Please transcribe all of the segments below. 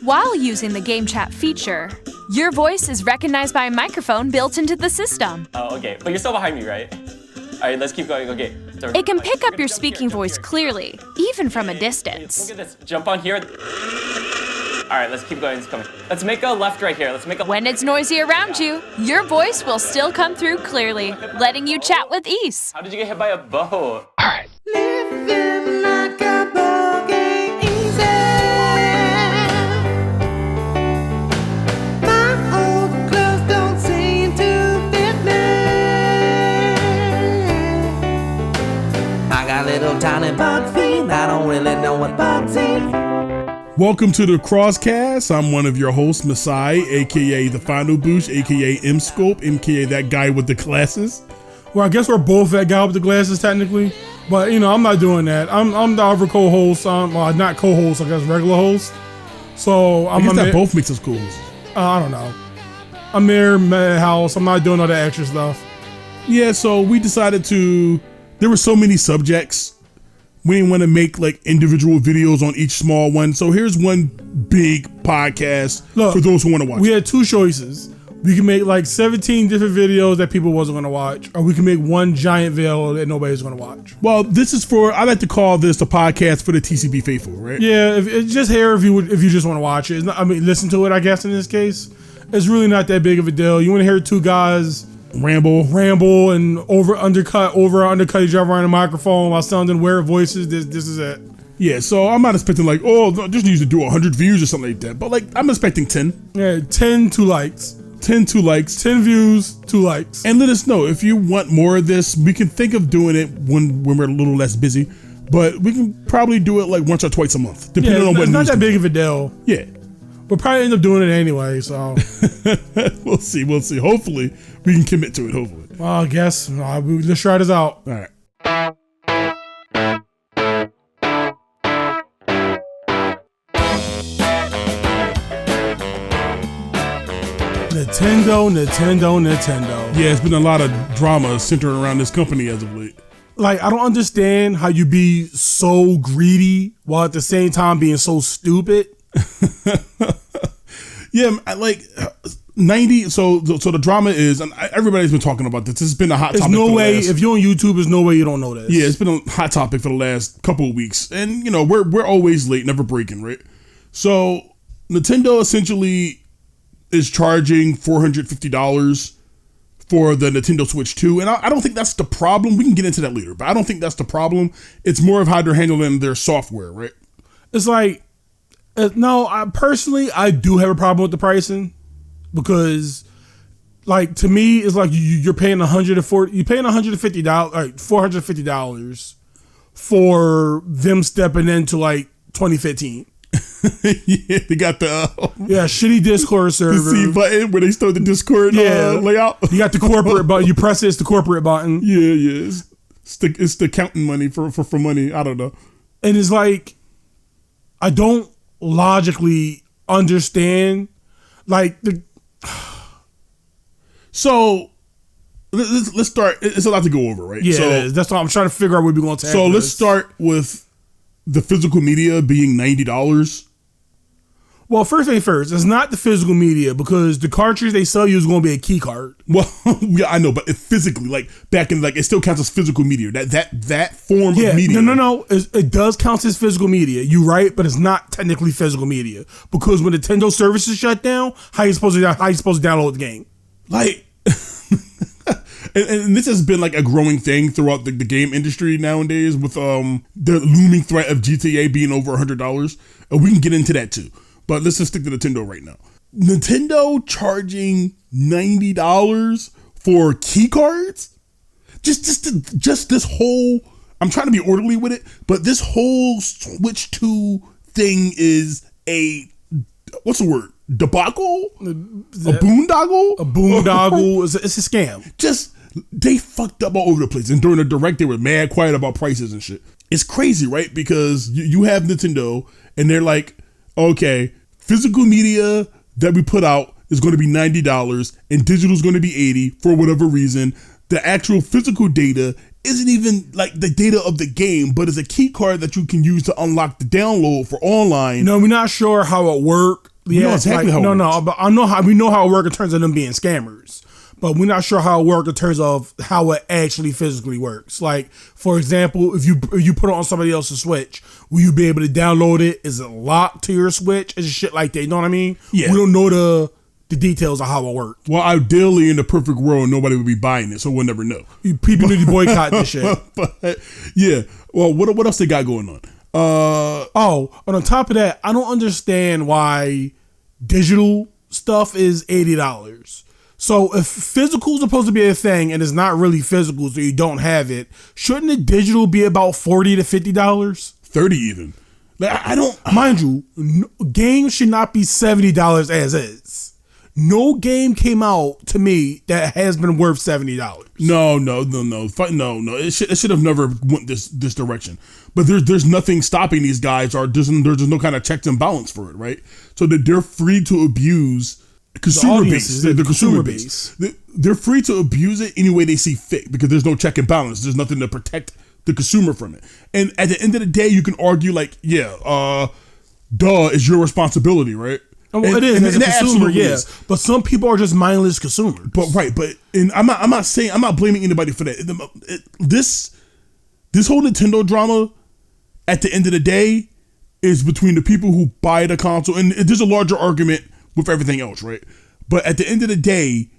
While using the game chat feature, your voice is recognized by a microphone built into the system. Oh, okay. But you're still behind me, right? All right, let's keep going. Okay. So, It can pick up your speaking voice clearly, even from a distance. Look at this. Jump on here. All right, let's keep going. Let's make a left right here. When it's noisy around you, your voice will still come through clearly, letting you chat with ease. How did you get hit by a bow? All right. Living like a bug ain't easy. My old clothes don't seem to fit me. I got little tiny bug feet. I don't really know what bugs eat. Welcome to the Crosscast. I'm one of your hosts, Masai, aka the Final Boosh, aka M-Scope, aka that guy with the glasses. Well, I guess we're both that guy with the glasses technically, but you know, I'm not doing that. I'm the other co-host. Well, not co-host, I guess regular host. So I guess that both makes us cool. I don't know. I'm there, Madhouse. I'm not doing all that extra stuff. Yeah, so we decided there were so many subjects. We didn't want to make like individual videos on each small one. So here's one big podcast for those who want to watch. We had two choices. We can make like 17 different videos that people wasn't going to watch, or we can make one giant video that nobody's going to watch. Well, this is I like to call this the podcast for the TCB faithful, right? Yeah, it's just here if you just want to watch it. It's not, listen to it, I guess, in this case. It's really not that big of a deal. You want to hear two guys ramble and undercut each other on the microphone while sounding weird voices. This is it. Yeah, so I'm not expecting like, this needs to do 100 views or something like that. But like, I'm expecting 10. Yeah, 10, 2 likes. 10, 2 likes. 10 views, 2 likes. And let us know if you want more of this. We can think of doing it when we're a little less busy. But we can probably do it like once or twice a month, depending on what it's news. not that big of a deal. Yeah. We'll probably end up doing it anyway, so. We'll see. Hopefully, we can commit to it, hopefully. Well, I guess. Let's try this out. All right. Nintendo. Yeah, it's been a lot of drama centered around this company as of late. Like, I don't understand how you be so greedy while at the same time being so stupid. Yeah, like 90. So the drama is, and everybody's been talking about this. This has been a hot topic. There's no way, if you're on YouTube, there's no way you don't know this. Yeah, it's been a hot topic for the last couple of weeks, and you know we're always late, never breaking, right? So Nintendo essentially is charging $450 for the Nintendo Switch 2, and I don't think that's the problem. We can get into that later, but I don't think that's the problem. It's more of how they're handling their software, right? It's like, no, I do have a problem with the pricing because, like, to me, it's like you're paying $150, like $450 for them stepping into like 2015. Yeah, they got the shitty Discord server. The C button where they start the Discord layout. You got the corporate button. You press it, it's the corporate button. Yeah. It's the counting money for money. I don't know. And it's like, I don't logically understand like So let's start. It's a lot to go over, right? Yeah, so, that's what I'm trying to figure out where we're going to. So let's start with the physical media being $90. Well, first thing first, it's not the physical media because the cartridge they sell you is going to be a key card. Well, yeah, I know, but physically, like back in, like it still counts as physical media. That form of media. No. It does count as physical media. You're right, but it's not technically physical media because when Nintendo services shut down, how you supposed to download the game? Like, and this has been like a growing thing throughout the game industry nowadays with the looming threat of GTA being over $100, and we can get into that too. But let's just stick to Nintendo right now. Nintendo charging $90 for key cards? Just this whole, I'm trying to be orderly with it, but this whole Switch 2 thing is what's the word? Debacle? A boondoggle? A boondoggle. It's a scam. They fucked up all over the place. And during the direct, they were mad quiet about prices and shit. It's crazy, right? Because you have Nintendo and they're like, okay, physical media that we put out is going to be $90 and digital is going to be $80 for whatever reason. The actual physical data isn't even like the data of the game, but is a key card that you can use to unlock the download for online. No, we're not sure how it works. We know exactly how it works. But we know how it works in terms of them being scammers. But we're not sure how it works in terms of how it actually physically works. Like, for example, if you put it on somebody else's Switch, will you be able to download it? Is it locked to your Switch? Is it shit like that? You know what I mean? Yeah. We don't know the details of how it works. Well, ideally, in the perfect world, nobody would be buying it, so we'll never know. People need to boycott this shit. But yeah, well, what else they got going on? And on top of that, I don't understand why digital stuff is $80. So if physical is supposed to be a thing and it's not really physical, so you don't have it, shouldn't the digital be about $40 to $50? $30 even. Like, I don't. Mind you, games should not be $70 as is. No game came out to me that has been worth $70. No. It should have never went this direction. But there's nothing stopping these guys, or there's no kind of checks and balance for it, right? So that they're free to abuse consumer base. The consumer base. They're free to abuse it any way they see fit because there's no check and balance. There's nothing to protect the consumer from it. And at the end of the day, you can argue like, it's your responsibility, right? Well, it is as a consumer, yeah. But some people are just mindless consumers. But I'm not blaming anybody for that. This whole Nintendo drama, at the end of the day, is between the people who buy the console, and there's a larger argument with everything else, right? But at the end of the day,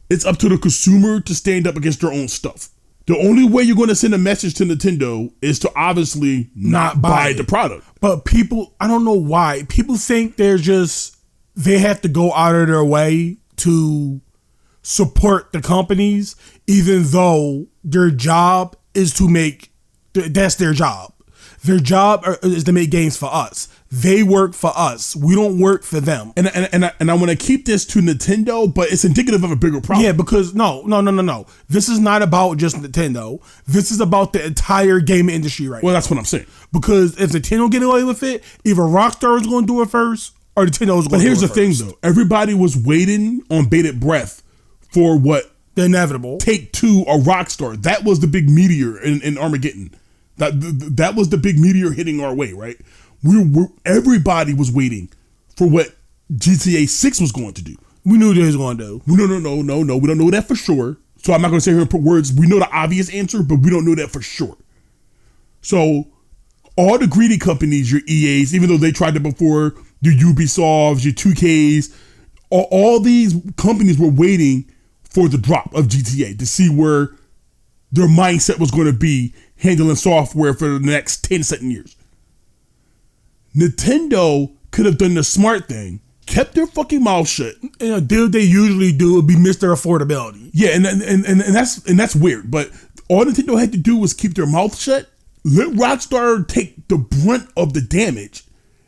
it's up to the consumer to stand up against their own stuff. The only way you're going to send a message to Nintendo is to obviously not buy the product. But people, I don't know why. People think they have to go out of their way to support the companies, even though their job is that's their job. Their job is to make games for us. They work for us. We don't work for them. And I want to keep this to Nintendo, but it's indicative of a bigger problem. Yeah, because no. This is not about just Nintendo. This is about the entire gaming industry right now. Well, that's what I'm saying. Because if Nintendo get away with it, either Rockstar is going to do it first, or Nintendo is going to do it first. But here's the thing, though. Everybody was waiting on bated breath for what? The inevitable. Take-Two or Rockstar. That was the big meteor in Armageddon. That was the big meteor hitting our way, right? Everybody was waiting for what GTA 6 was going to do. We knew they was going to do. No. We don't know that for sure. So I'm not going to sit here and put words. We know the obvious answer, but we don't know that for sure. So all the greedy companies, your EAs, even though they tried it before, your Ubisofts, your 2Ks, all these companies were waiting for the drop of GTA to see where their mindset was going to be handling software for the next 10 second years. Nintendo could have done the smart thing, kept their fucking mouth shut. And a deal they usually do would be Mr. Affordability. Yeah, and that's weird. But all Nintendo had to do was keep their mouth shut, let Rockstar take the brunt of the damage,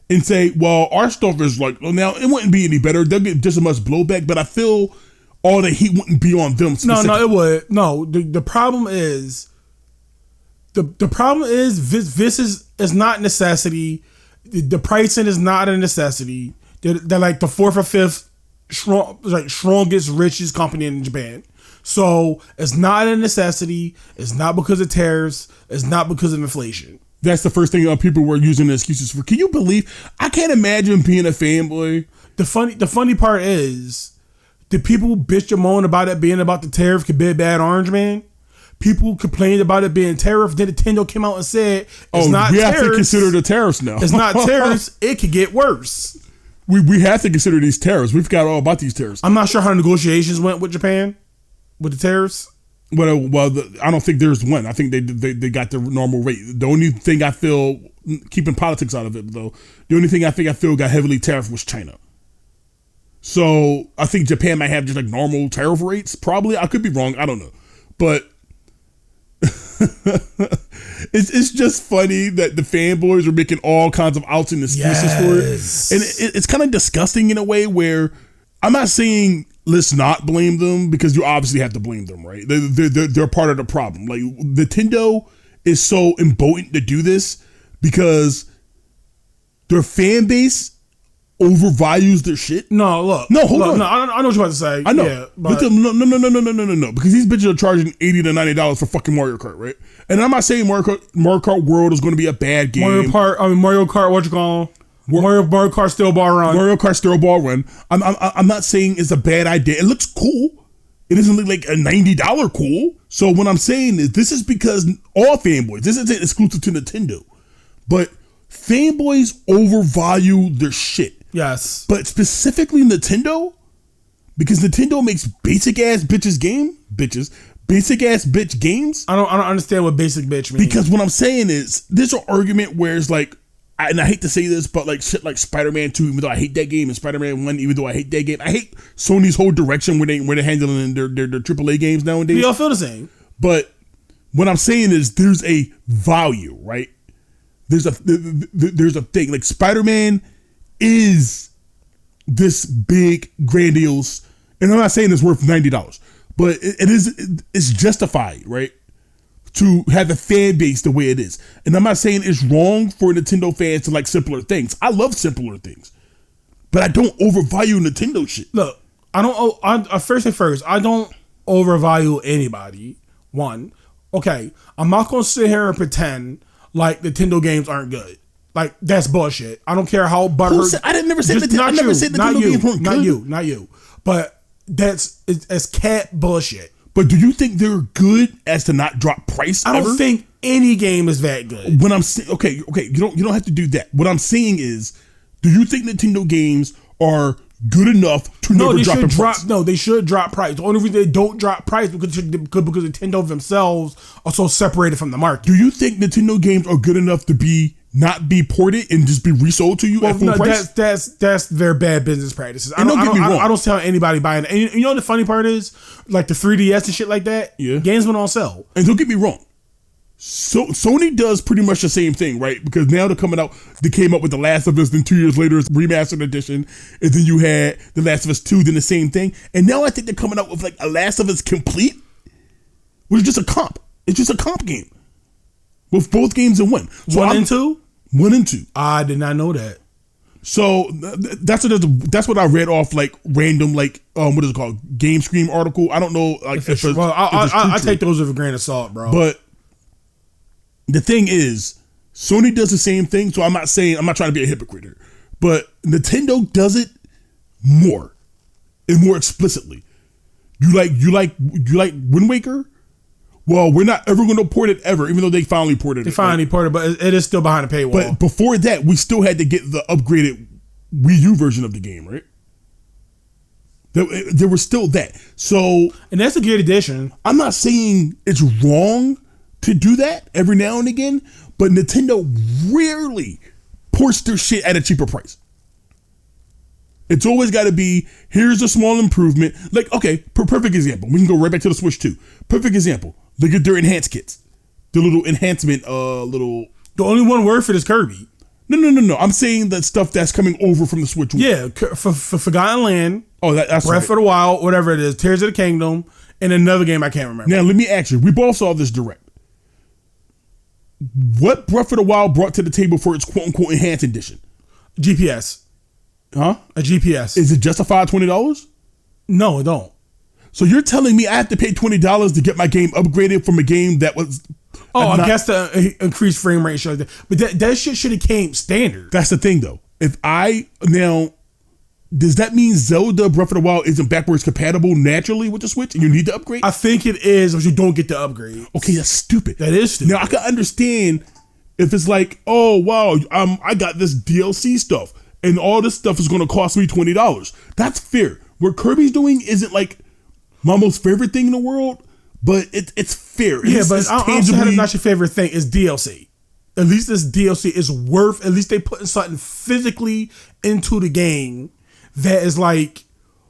and say, well, our stuff is like, well, now it wouldn't be any better. They'll get just as much blowback, but I feel all the heat wouldn't be on them specifically. No, it would. No, the problem is this is not necessity. The pricing is not a necessity. They're like the fourth or fifth strongest, richest company in Japan. So it's not a necessity. It's not because of tariffs. It's not because of inflation. That's the first thing people were using the excuses for. Can you believe? I can't imagine being a fanboy. The funny part is, the people bitch and moan about it being about the tariff could be a bad Orange Man. People complained about it being tariff. Then Nintendo came out and said, it's not we tariffs. Have to consider the tariffs now. It's not tariffs. It could get worse. We have to consider these tariffs. We forgot all about these tariffs. I'm not sure how negotiations went with Japan with the tariffs. Well, I don't think there's one. I think they got the normal rate. The only thing I feel, keeping politics out of it though, the only thing I feel got heavily tariffed was China. So I think Japan might have just like normal tariff rates. Probably, I could be wrong. I don't know, but it's just funny that the fanboys are making all kinds of outs and excuses for it, and it's kind of disgusting in a way where I'm not saying let's not blame them, because you obviously have to blame them, right? They're part of the problem. Like, Nintendo is so emboldened to do this because their fan base overvalues their shit. No, look. No, hold on. No, I know what you're about to say. I know. Yeah, but no. Because these bitches are charging $80 to $90 for fucking Mario Kart, right? And I'm not saying Mario Kart World is going to be a bad game. Mario Kart, what you call Mario Kart Steel Ball Run. Mario Kart Steel Ball Run. I'm not saying it's a bad idea. It looks cool. It doesn't look like a $90 cool. So what I'm saying is this is because all fanboys, this isn't exclusive to Nintendo, but fanboys overvalue their shit. Yes. But specifically Nintendo, because Nintendo makes basic ass bitch games. I don't understand what basic bitch means. Because what I'm saying is there's an argument where it's like, and I hate to say this, but like shit like Spider-Man 2, even though I hate that game, and Spider-Man 1, even though I hate that game, I hate Sony's whole direction where they're handling their AAA games nowadays. We all feel the same. But what I'm saying is there's a value, right? There's a thing. Like Spider-Man is this big, grandiose, and I'm not saying it's worth $90, but it's justified, right? To have a fan base the way it is. And I'm not saying it's wrong for Nintendo fans to like simpler things. I love simpler things. But I don't overvalue Nintendo shit. Look, first and first, I don't overvalue anybody. One. Okay, I'm not going to sit here and pretend like Nintendo games aren't good. Like, that's bullshit. I don't care how butthurt. I never said Nintendo games weren't good. Not you. But it's cat bullshit. But do you think they're good as to not drop price? I don't think any game is that good. When I'm saying okay, you don't have to do that. What I'm saying is, do you think Nintendo games are good enough to never drop the price? No, they should drop price. The only reason they don't drop price because Nintendo themselves are so separated from the market. Do you think Nintendo games are good enough to not be ported and just be resold to you at full price? That's their bad business practices. Don't get me wrong. I don't tell anybody buying it. And you know what the funny part is? Like the 3DS and shit like that, yeah. Games went on sale. And don't get me wrong. So Sony does pretty much the same thing, right? Because now they're coming out, they came up with The Last of Us, then 2 years later it's remastered edition, and then you had The Last of Us 2, then the same thing. And now I think they're coming out with like a Last of Us Complete, which is just a comp. It's just a comp game with both games in one. So 1 and 2? 1 and 2. I did not know that. So that's what I read off like random like what is it called, Game Scream article. I don't know like I take those with a grain of salt, bro. But the thing is, Sony does the same thing. So I'm not trying to be a hypocrite here, but Nintendo does it more and more explicitly. You like Wind Waker? Well, we're not ever going to port it ever, even though they finally ported it. They finally ported it, but it is still behind a paywall. But before that, we still had to get the upgraded Wii U version of the game, right? There was still that. So, and that's a good addition. I'm not saying it's wrong to do that every now and again, but Nintendo rarely ports their shit at a cheaper price. It's always got to be, here's a small improvement. Like, okay, perfect example. We can go right back to the Switch 2. Perfect example. Look at their enhanced kits. The little enhancement, The only one word for this Kirby. No. I'm saying the stuff that's coming over from the Switch 1. Yeah, for Forgotten Land. Oh, that's Breath of the Wild, whatever it is. Tears of the Kingdom, and another game I can't remember. Now, let me ask you. We both saw this direct. What Breath of the Wild brought to the table for its quote-unquote enhanced edition? GPS. Huh? A GPS. Is it justified $20? No, it don't. So you're telling me I have to pay $20 to get my game upgraded from a game that was... I guess the increased frame rate shows that. But that shit should have came standard. That's the thing, though. Does that mean Zelda Breath of the Wild isn't backwards compatible naturally with the Switch and you need to upgrade? I think it is, but you don't get the upgrade. Okay, that's stupid. That is stupid. Now, I can understand if it's like, oh, wow, I got this DLC stuff and all this stuff is going to cost me $20. That's fair. What Kirby's doing isn't like my most favorite thing in the world, but it's fair. Yeah, but I'm not your favorite thing. It's DLC. At least this DLC is worth, at least they putting something physically into the game that is like,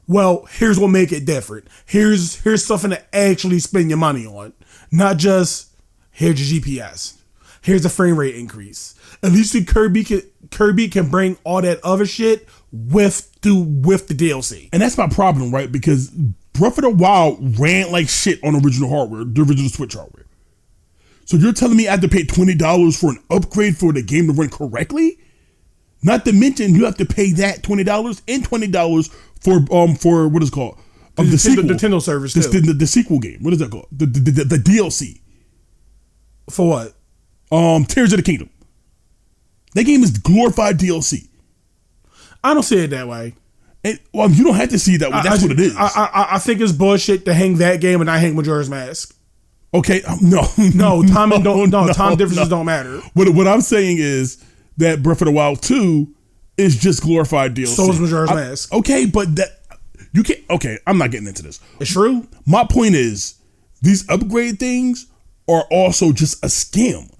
well, here's what make it different. Here's something to actually spend your money on. Not just, here's your GPS. Here's a frame rate increase. At least Kirby can bring all that other shit with the DLC. And that's my problem, right? Because Breath of the Wild ran like shit on original hardware, the original Switch hardware. So you're telling me I have to pay $20 for an upgrade for the game to run correctly? Not to mention you have to pay that $20 and $20 for what is it called the sequel, the Nintendo service, the sequel game. What is that called? The DLC. For what? Tears of the Kingdom. That game is glorified DLC. I don't see it that way. And, well, you don't have to see it that way. That's what it is. I think it's bullshit to hang that game and not hang Majora's Mask. Okay, no, time differences don't matter. What I'm saying is that Breath of the Wild 2 is just glorified DLC. So is Majora's Mask. Okay, but that you can't. Okay, I'm not getting into this. It's true. My point is, these upgrade things are also just a scam,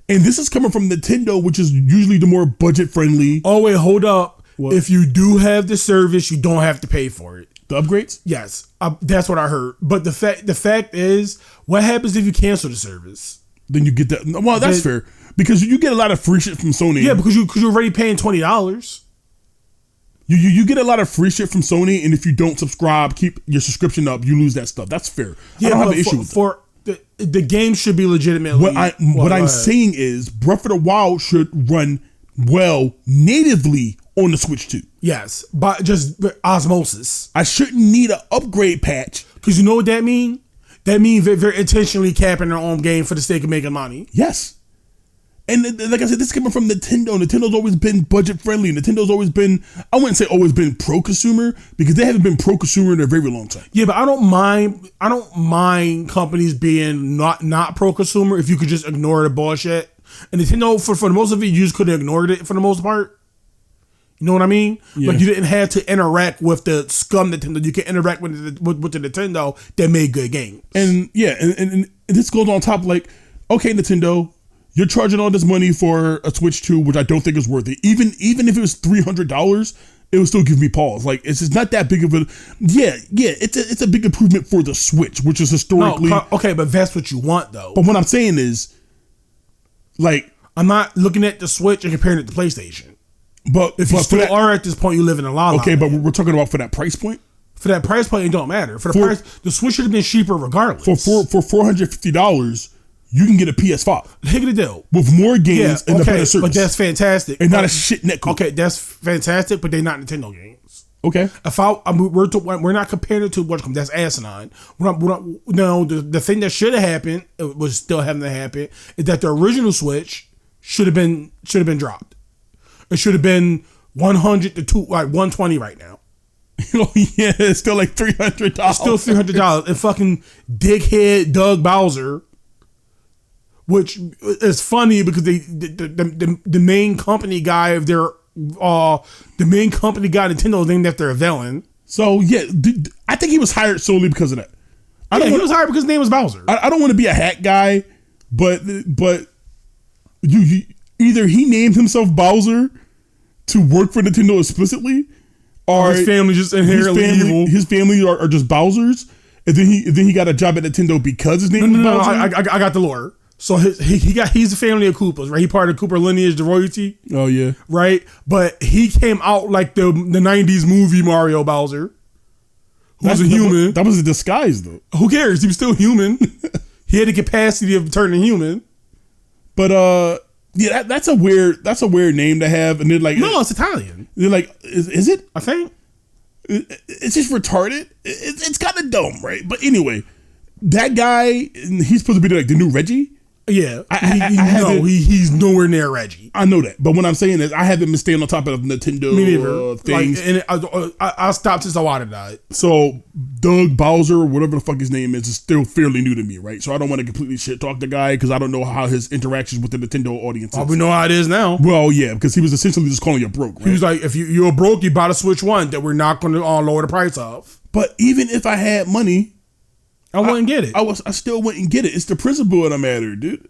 and this is coming from Nintendo, which is usually the more budget friendly. Oh wait, hold up. What? If you do have the service, you don't have to pay for it. The upgrades? Yes, that's what I heard. But the fact is, what happens if you cancel the service? Then you get that. Well, that's fair because you get a lot of free shit from Sony. Yeah, because you're already paying $20. You get a lot of free shit from Sony, and if you don't subscribe, keep your subscription up, you lose that stuff. That's fair. Yeah, I don't have an issue with that. The game should be legitimately. What I'm saying is, Breath of the Wild should run well natively on the Switch 2. Yes, but just osmosis. I shouldn't need an upgrade patch. Because you know what that means? That means they're intentionally capping their own game for the sake of making money. Yes. And like I said, this is coming from Nintendo. Nintendo's always been budget friendly. Nintendo's always been, I wouldn't say always been pro-consumer, because they haven't been pro-consumer in a very long time. Yeah, but I don't mind companies being not pro-consumer if you could just ignore the bullshit. And Nintendo, for the most of it, you just could have ignored it for the most part. You know what I mean? Yeah. Like you didn't have to interact with the scum Nintendo. You can interact with the Nintendo that made good games. And yeah, and this goes on top, like, okay, Nintendo, you're charging all this money for a Switch 2, which I don't think is worth it. Even if it was $300, it would still give me pause. Like, it's just not that big of a. Yeah, it's a big improvement for the Switch, which is historically okay, but that's what you want though. But what I'm saying is, like, I'm not looking at the Switch and comparing it to PlayStation. But if you still are at this point, you live in a la la. Okay, but we're talking about for that price point. For that price point, it don't matter. For the price, the Switch should have been cheaper regardless. For $450, you can get a PS5. Look at the deal with more games and the better service. But that's fantastic. And not a shit netcode. Okay, that's fantastic, but they're not Nintendo games. Okay. If we're not comparing it to what that's asinine. The thing that should have happened, it was still having to happen, is that the original Switch should have been dropped. It should have been 100 to 120 right now. Oh yeah, it's still like $300. It's still $300. And fucking dickhead Doug Bowser, which is funny because the main company guy of their Nintendo is named after a villain. So yeah, I think he was hired solely because of that. He was hired because his name was Bowser. I don't want to be a hat guy, but you either he named himself Bowser to work for Nintendo explicitly, or his family just inherently evil. His family are just Bowsers, and then he got a job at Nintendo because his name was Bowser. I got the lore. So he's a family of Koopas, right? He part of the Koopa lineage, the royalty. Oh yeah, right. But he came out like the '90s movie Mario Bowser, who was a human. That was a disguise though. Who cares? He was still human. He had the capacity of turning human. But yeah, that's a weird name to have. And they're like, no, it's Italian. They're like, is it? I think it's just retarded. It's kind of dumb, right? But anyway, that guy, he's supposed to be like the new Reggie. Yeah, he's nowhere near Reggie. I know that, but what I'm saying is, I haven't been staying on top of Nintendo things. I stopped since Iwata died. So Doug Bowser, or whatever the fuck his name is still fairly new to me, right? So I don't want to completely shit talk the guy because I don't know how his interactions with the Nintendo audience. We know how it is now. Well, yeah, because he was essentially just calling you broke. Right? He was like, if you're broke, you bought a Switch 1 that we're not going to lower the price of. But even if I had money, I wouldn't get it. I still wouldn't get it. It's the principle that matters, dude.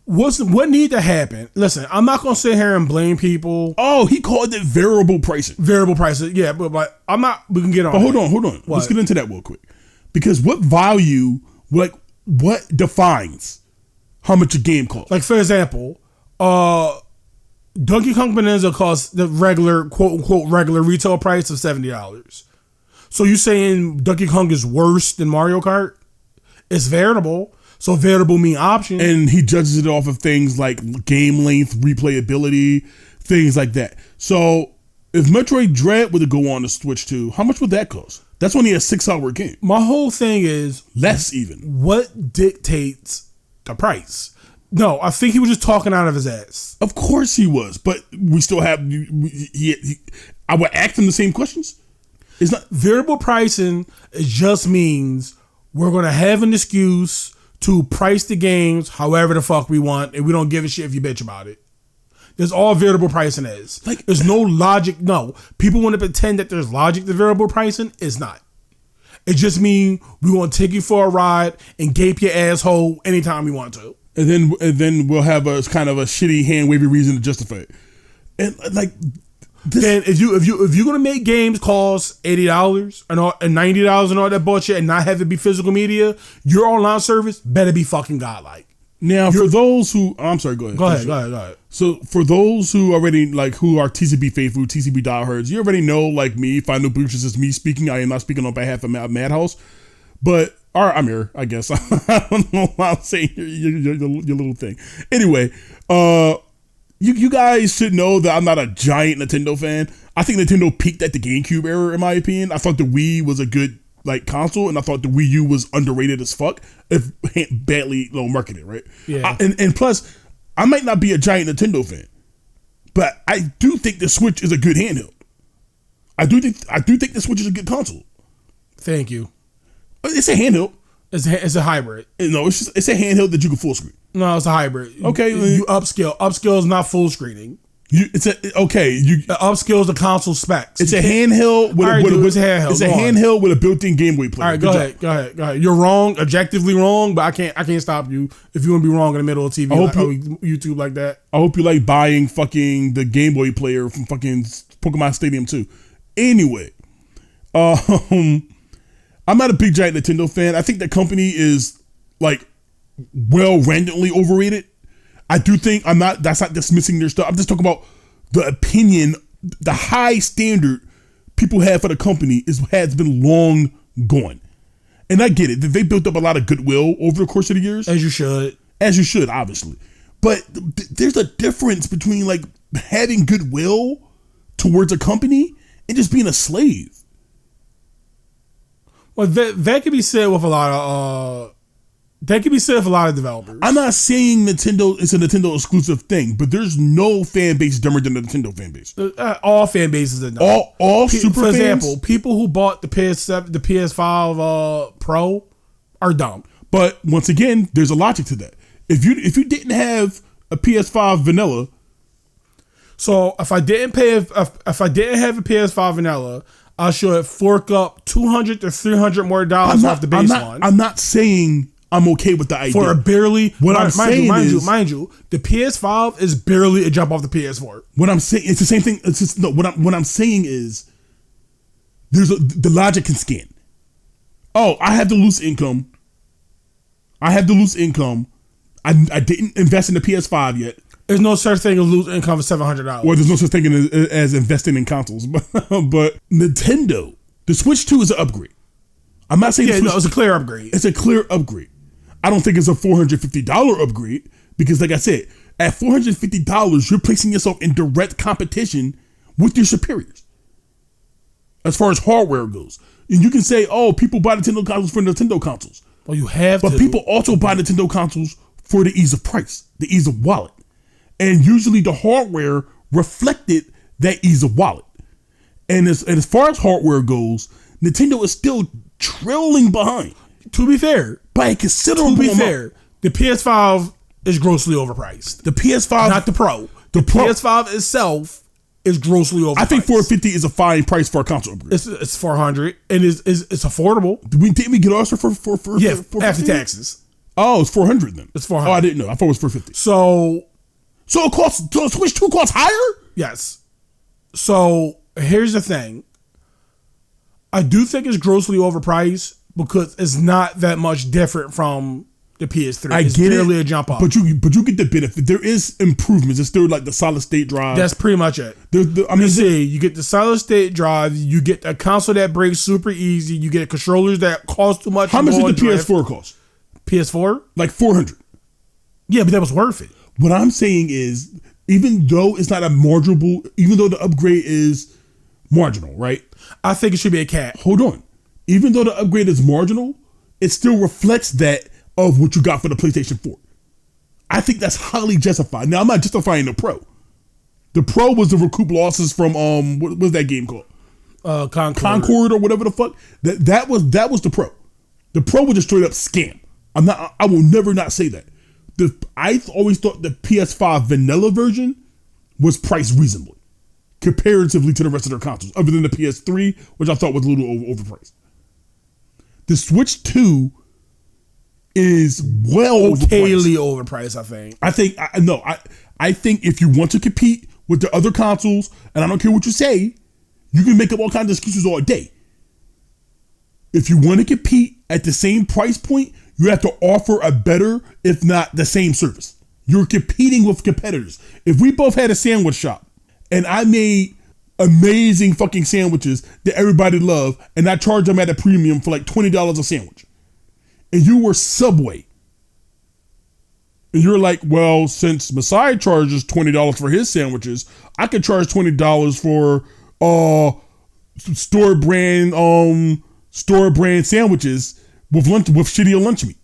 What need to happen? Listen, I'm not gonna sit here and blame people. Oh, he called it variable pricing. Variable pricing, yeah, but I'm not. We can get on. But hold on. What? Let's get into that real quick. Because what value, what defines how much a game costs? Like for example, Donkey Kong Bonanza costs the regular quote unquote regular retail price of $70. So you saying Donkey Kong is worse than Mario Kart? It's variable. So variable mean option. And he judges it off of things like game length, replayability, things like that. So if Metroid Dread were to go on to Switch 2, how much would that cost? That's only a 6-hour game. My whole thing is less even. What dictates the price? No, I think he was just talking out of his ass. Of course he was, but we still have. I would ask him the same questions. It's not variable pricing. It just means we're gonna have an excuse to price the games however the fuck we want, and we don't give a shit if you bitch about it. That's all variable pricing is. Like, there's no logic. No, people want to pretend that there's logic to variable pricing. It's not. It just means we want to take you for a ride and gape your asshole anytime we want to. And then we'll have a kind of a shitty hand wavy reason to justify it. And like, then if you're gonna make games cost $80 and $90 and all that bullshit and not have it be physical media, your online service better be fucking godlike. Now, for those who, I'm sorry, go ahead. Go ahead. So for those who already who are TCB faithful, TCB diehards, you already know, like me, if I know Bruce is me speaking, I am not speaking on behalf of Madhouse, but. I'm here, I guess. I don't know why I'm saying your little thing. Anyway, you guys should know that I'm not a giant Nintendo fan. I think Nintendo peaked at the GameCube era, in my opinion. I thought the Wii was a good console, and I thought the Wii U was underrated as fuck, if badly marketed, right? Yeah. And plus, I might not be a giant Nintendo fan, but I do think the Switch is a good handheld. I do think the Switch is a good console. Thank you. It's a handheld. It's a hybrid. No, it's a handheld that you can full screen. No, it's a hybrid. Okay, you upscale. Upscale is not full screening. Upscale is the console specs. It's a handheld with it's a handheld. It's a handheld with a built-in Game Boy player. All right, go ahead. You're wrong, objectively wrong, but I can't stop you if you want to be wrong in the middle of TV YouTube like that. I hope you like buying fucking the Game Boy player from fucking Pokemon Stadium 2. Anyway, I'm not a big giant Nintendo fan. I think the company is randomly overrated. I do think that's not dismissing their stuff. I'm just talking about the opinion, the high standard people have for the company has been long gone. And I get it. They built up a lot of goodwill over the course of the years. As you should. Obviously. But there's a difference between having goodwill towards a company and just being a slave. Well, that could be said with a lot of developers. I'm not saying Nintendo is a Nintendo exclusive thing, but there's no fan base dumber than the Nintendo fan base. All fan bases are dumb. All super for fans. For example, people who bought the PS7, the PS5 Pro are dumb. But once again, there's a logic to that. If you didn't have a PS5 vanilla, so if I didn't have a PS5 vanilla, I should fork up $200 to $300 more off the base one. I'm not saying I'm okay with the idea. For a barely, mind you, the PS5 is barely a jump off the PS4. What I'm saying, it's the same thing. It's just what I'm saying is, the logic can scan. Oh, I have the loose income. I didn't invest in the PS5 yet. There's no such thing as lose income for $700. Well, there's no such thing as investing in consoles. But Nintendo, the Switch 2 is an upgrade. I'm not saying it's a clear upgrade. It's a clear upgrade. I don't think it's a $450 upgrade because, like I said, at $450, you're placing yourself in direct competition with your superiors as far as hardware goes. And you can say, oh, people buy Nintendo consoles for Nintendo consoles. Well, you have to. But people also buy Nintendo consoles for the ease of price, the ease of wallet. And usually the hardware reflected that ease of wallet. And as far as hardware goes, Nintendo is still trailing behind. To be fair. By a considerable amount. The PS5 is grossly overpriced. The PS5. Not the Pro. The PS5 itself is grossly overpriced. I think $450 is a fine price for a console upgrade. It's $400 and it's affordable. Didn't we get ours for after taxes. Oh, it's $400 then. It's $400. Oh, I didn't know. I thought it was $450. So Switch 2 costs higher? Yes. So here's the thing. I do think it's grossly overpriced because it's not that much different from the PS3. It's barely a jump up. But you get the benefit. There is improvements. It's still like the solid state drive. That's pretty much it. You get the solid state drive. You get a console that breaks super easy. You get controllers that cost too much. How much did the PS4 cost? PS4? Like $400. Yeah, but that was worth it. What I'm saying is even though it's not a marginal, even though the upgrade is marginal, right? I think it should be a cap. Hold on. Even though the upgrade is marginal, it still reflects that of what you got for the PlayStation 4. I think that's highly justified. Now, I'm not justifying the Pro. The Pro was to recoup losses from what was that game called? Concord or whatever the fuck. That was the Pro. The Pro was a straight up scam. I will never not say that. I always thought the PS5 vanilla version was priced reasonably, comparatively to the rest of their consoles, other than the PS3, which I thought was a little overpriced. The Switch 2 is okayly overpriced. I think if you want to compete with the other consoles, and I don't care what you say, you can make up all kinds of excuses all day. If you want to compete at the same price point, you have to offer a better, if not the same service. You're competing with competitors. If we both had a sandwich shop and I made amazing fucking sandwiches that everybody loved, and I charged them at a premium for like $20 a sandwich, and you were Subway, and you're like, well, since Messiah charges $20 for his sandwiches, I could charge $20 for store brand sandwiches with shittier lunch meat.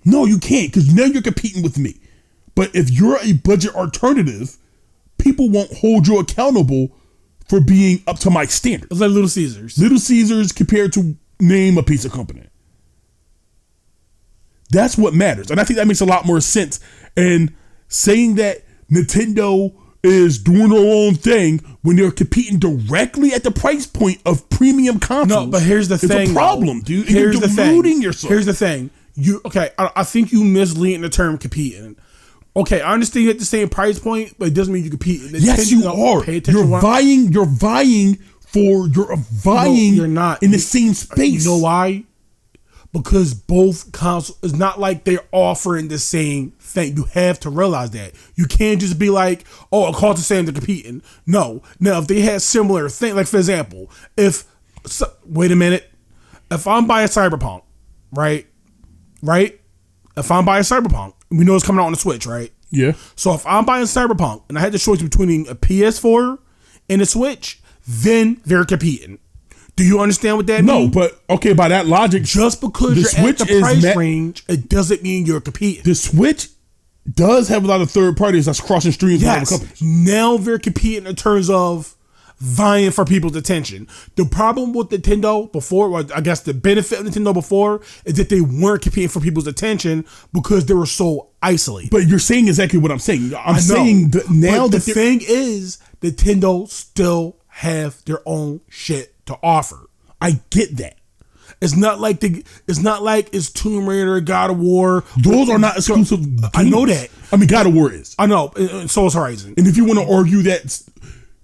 No, you can't, because now you're competing with me. But if you're a budget alternative, people won't hold you accountable for being up to my standards. It's like Little Caesars. Little Caesars compared to name a pizza company. That's what matters. And I think that makes a lot more sense. And saying that Nintendo is doing their own thing when they're competing directly at the price point of premium consoles. No, but here's the thing. It's a problem, dude. Here's You're the thing. deluding yourself. Here's the thing. I think you mislead the term competing. Okay, I understand you're at the same price point, but it doesn't mean you compete. Yes, you are. You're vying. You're not in the same space. You know why? Because both consoles, it's not like they're offering the same thing. You have to realize that. You can't just be like, oh, it costs the same to competing. No. Now, if they had similar things, like for example, wait a minute. If I'm buying Cyberpunk, right? If I'm buying Cyberpunk, we know it's coming out on the Switch, right? Yeah. So if I'm buying Cyberpunk and I had the choice between a PS4 and a Switch, then they're competing. Do you understand what that means? No, but okay, by that logic, just because you're Switch at the price range, it doesn't mean you're competing. The Switch does have a lot of third parties that's crossing streams with other companies. Now they're competing in terms of vying for people's attention. The problem with Nintendo before, or I guess the benefit of Nintendo before, is that they weren't competing for people's attention because they were so isolated. But you're saying exactly what I'm saying. I'm saying that now the thing is, Nintendo still have their own shit to offer. I get that. It's not like it's Tomb Raider, God of War. Those are not exclusive games. I know that. I mean, God of War is. I know. So is Horizon. And if you want to argue that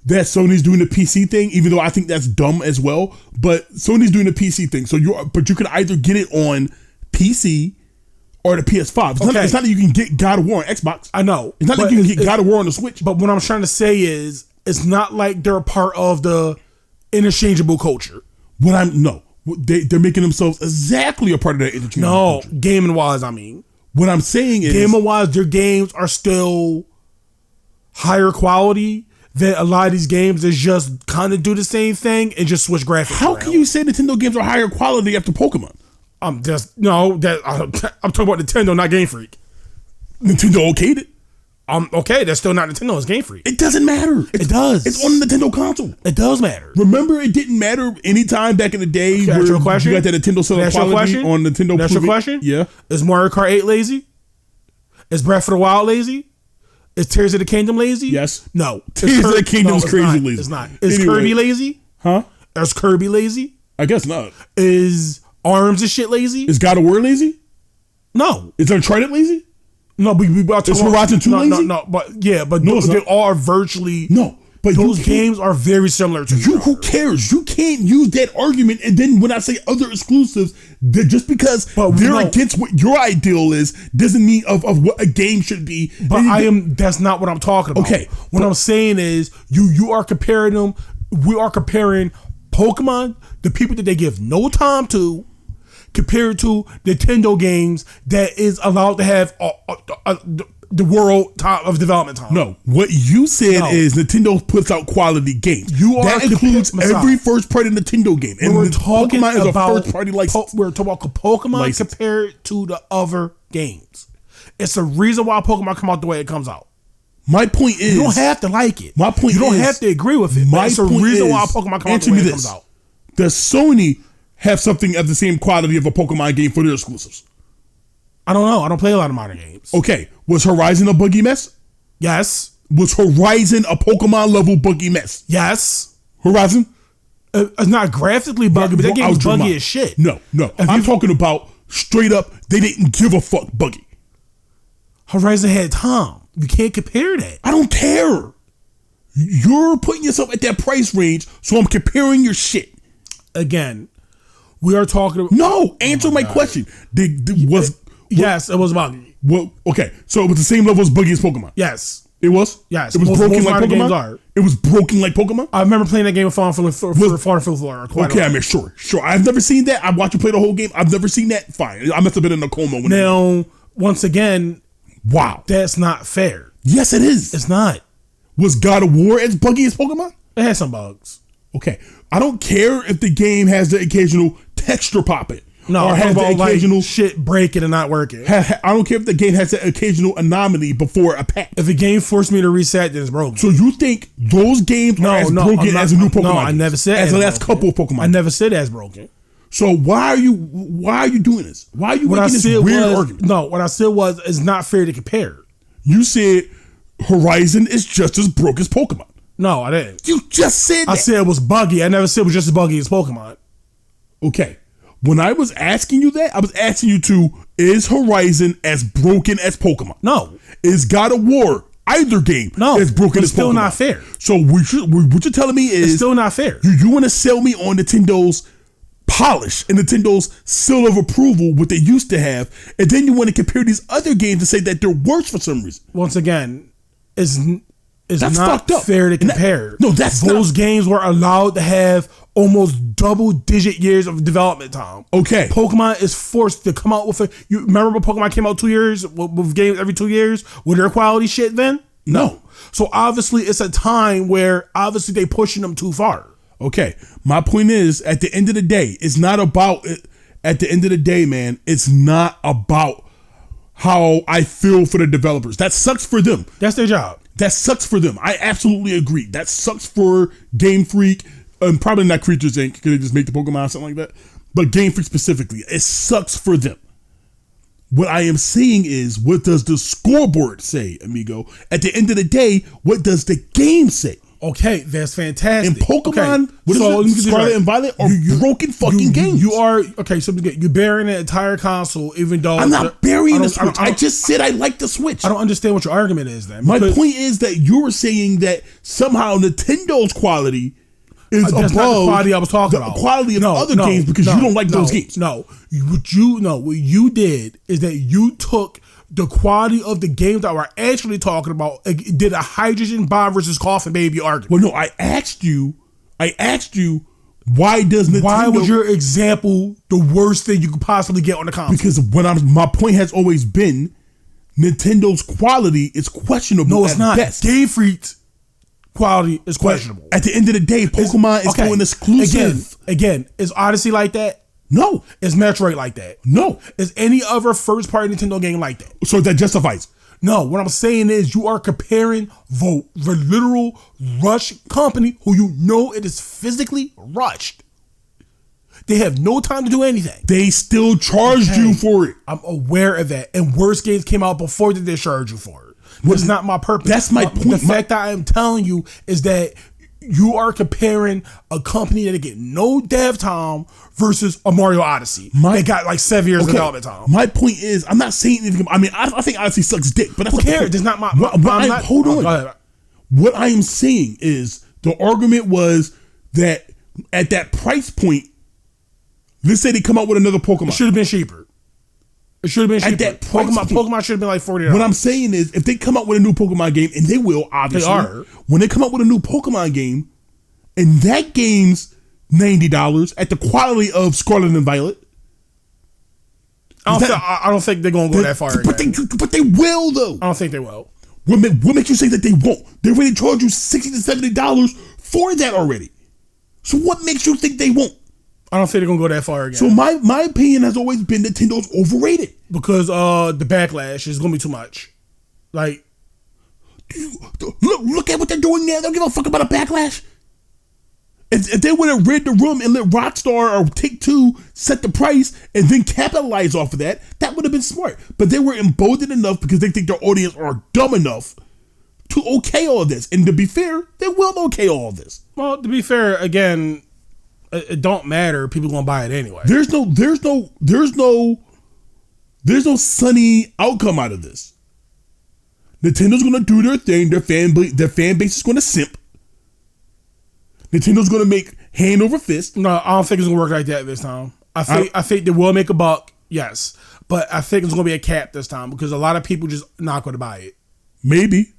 Sony's doing the PC thing, even though I think that's dumb as well, but Sony's doing the PC thing. So you can either get it on PC or the PS5. It's not that you can get God of War on Xbox. I know. It's not that you can get God of War on the Switch. But what I'm trying to say is, it's not like they're a part of the interchangeable culture. They're making themselves exactly a part of that interchangeable culture. Gaming wise, I mean. What I'm saying is, gaming wise, their games are still higher quality than a lot of these games that just kind of do the same thing and just switch graphics. How can you say Nintendo games are higher quality after Pokemon? I'm talking about Nintendo, not Game Freak. Nintendo okayed it. Okay, that's still not Nintendo, it's Game Freak. It doesn't matter. It does. It's on the Nintendo console. It does matter. Remember, it didn't matter anytime back in the day where you got that Nintendo selling quality on Nintendo. That's your question? Yeah. Is Mario Kart 8 lazy? Is Breath of the Wild lazy? Is Tears of the Kingdom lazy? Yes. No. Tears of the Kingdom is crazy lazy. It's not. Is Kirby lazy? Huh? Is Kirby lazy? I guess not. Is ARMS and shit lazy? Is God of War lazy? No. Is Uncharted lazy? No, but is Horizon 2 lazy? No, but they are virtually. No, but those games are very similar to you. Who cares? You can't use that argument. And then when I say other exclusives, just because they're against what your ideal is, doesn't mean of what a game should be. But that's not what I'm talking about. Okay. What I'm saying is you are comparing them. We are comparing Pokemon, the people that they give no time to, compared to Nintendo games that is allowed to have the world top of development time. No, what you said is Nintendo puts out quality games. That includes every first-party Nintendo game. And we're talking Pokemon is about a first-party license. We're talking about Pokemon license compared to the other games. It's the reason why Pokemon come out the way it comes out. My point is, you don't have to like it. My point you don't is, have to agree with it. It's the reason why Pokemon comes out the way it comes out. Does Sony have something of the same quality of a Pokemon game for their exclusives? I don't know. I don't play a lot of modern games. Okay, was Horizon a buggy mess? Yes. Was Horizon a Pokemon level buggy mess? Yes. Horizon? It's not graphically buggy, but that game was buggy as shit. No. I'm talking about straight up, they didn't give a fuck buggy. Horizon had Tom. You can't compare that. I don't care. You're putting yourself at that price range, so I'm comparing your shit. Again, we are talking about... No, answer my question. Yes, it was buggy. Well, okay, so it was the same level as buggy as Pokemon. Yes. It was? Yes. It was broken like Pokemon? Games are. It was broken like Pokemon? I remember playing that game with Fawn for Flora. Okay, I mean, sure. I've never seen that. I watched you play the whole game. I've never seen that. Fine. I must have been in a coma. Now, once again... Wow. That's not fair. Yes, it is. It's not. Was God of War as buggy as Pokemon? It had some bugs. Okay. I don't care if the game has the occasional texture popping. No, or has the occasional shit breaking and not working. I don't care if the game has the occasional anomaly before a patch. If a game forced me to reset, then it's broken. So you think those games are as broken as a new Pokemon? No, I never said as the last couple of Pokemon. I never said as broken. So why are you doing this? Why are you making this weird argument? No, what I said was it's not fair to compare. You said Horizon is just as broke as Pokemon. No, I didn't. You just said that. I said it was buggy. I never said it was just as buggy as Pokemon. Okay. When I was asking you that, I was asking you is Horizon as broken as Pokemon? No. Is God of War, either game, as broken as Pokemon? It's still not fair. So what you're telling me is... It's still not fair. You want to sell me on Nintendo's polish and Nintendo's seal of approval, what they used to have, and then you want to compare these other games and say that they're worse for some reason. Once again, it's that's not fair to compare. Those games were allowed to have almost double-digit years of development time. Okay. Pokemon is forced to come out with you remember when Pokemon came out 2 years with games every 2 years with their quality shit then? No. So obviously it's a time where obviously they pushing them too far. Okay. My point is, at the end of the day, it's not about at the end of the day, man, it's not about how I feel for the developers. That sucks for them. That's their job. That sucks for them. I absolutely agree. That sucks for Game Freak, and probably not Creatures Inc. because they just make the Pokemon or something like that. But Game Freak specifically, it sucks for them. What I am saying is, what does the scoreboard say, amigo? At the end of the day, what does the game say? Okay, that's fantastic. And Pokemon, Scarlet and Violet are broken fucking games. You are, okay, so you're burying the entire console, even though... I'm not burying the Switch. I just said I like the Switch. I don't understand what your argument is then. My point is that you were saying that somehow Nintendo's quality is above the quality I was talking about. The quality of other games because you don't like those games. No, what you did is that you took the quality of the games that we're actually talking about, did a hydrogen bomb versus coffin baby argument. Well, no, I asked you, why does Nintendo... Why was your example the worst thing you could possibly get on the console? Because my point has always been, Nintendo's quality is questionable. No, it's not. Best. Game Freak's quality is questionable. At the end of the day, Pokemon is going exclusive. Again, is Odyssey like that? No. Is Metroid like that? No. Is any other first-party Nintendo game like that? So that justifies. No, what I'm saying is you are comparing the literal rush company who you know it is physically rushed. They have no time to do anything. They still charged you for it. I'm aware of that. And worse games came out before that they charged you for it. That's not my purpose. That's my point. The fact that I am telling you is that you are comparing a company that get no dev time versus a Mario Odyssey. They got like 7 years of development time. My point is, I'm not saying anything. I mean, I think Odyssey sucks dick, but that's who cares? It's not my. Hold on. What I am saying is the argument was that at that price point, let's say they come out with another Pokemon. It should have been cheaper. It should have been cheaper. At that Pokemon should have been like $40. What I'm saying is, if they come out with a new Pokemon game, and they will, obviously. They are. When they come out with a new Pokemon game, and that game's $90 at the quality of Scarlet and Violet, I don't think they're gonna go that far. But they will though. I don't think they will. What makes you say that they won't? They already charge you $60 to $70 for that already. So what makes you think they won't? I don't think they're gonna go that far again. So my opinion has always been Nintendo's overrated because the backlash is gonna be too much. Like, look at what they're doing now. They don't give a fuck about a backlash. If they would have read the room and let Rockstar or Take-Two set the price and then capitalize off of that, that would have been smart. But they were emboldened enough because they think their audience are dumb enough to okay all this. And to be fair, they will okay all of this. Well, to be fair, again, it don't matter. People gonna buy it anyway. There's no sunny outcome out of this. Nintendo's gonna do their thing. Their fan base is gonna simp. Nintendo's gonna make hand over fist. No, I don't think it's gonna work like that this time. I think they will make a buck, yes, but I think it's gonna be a cap this time because a lot of people just not gonna buy it. Maybe,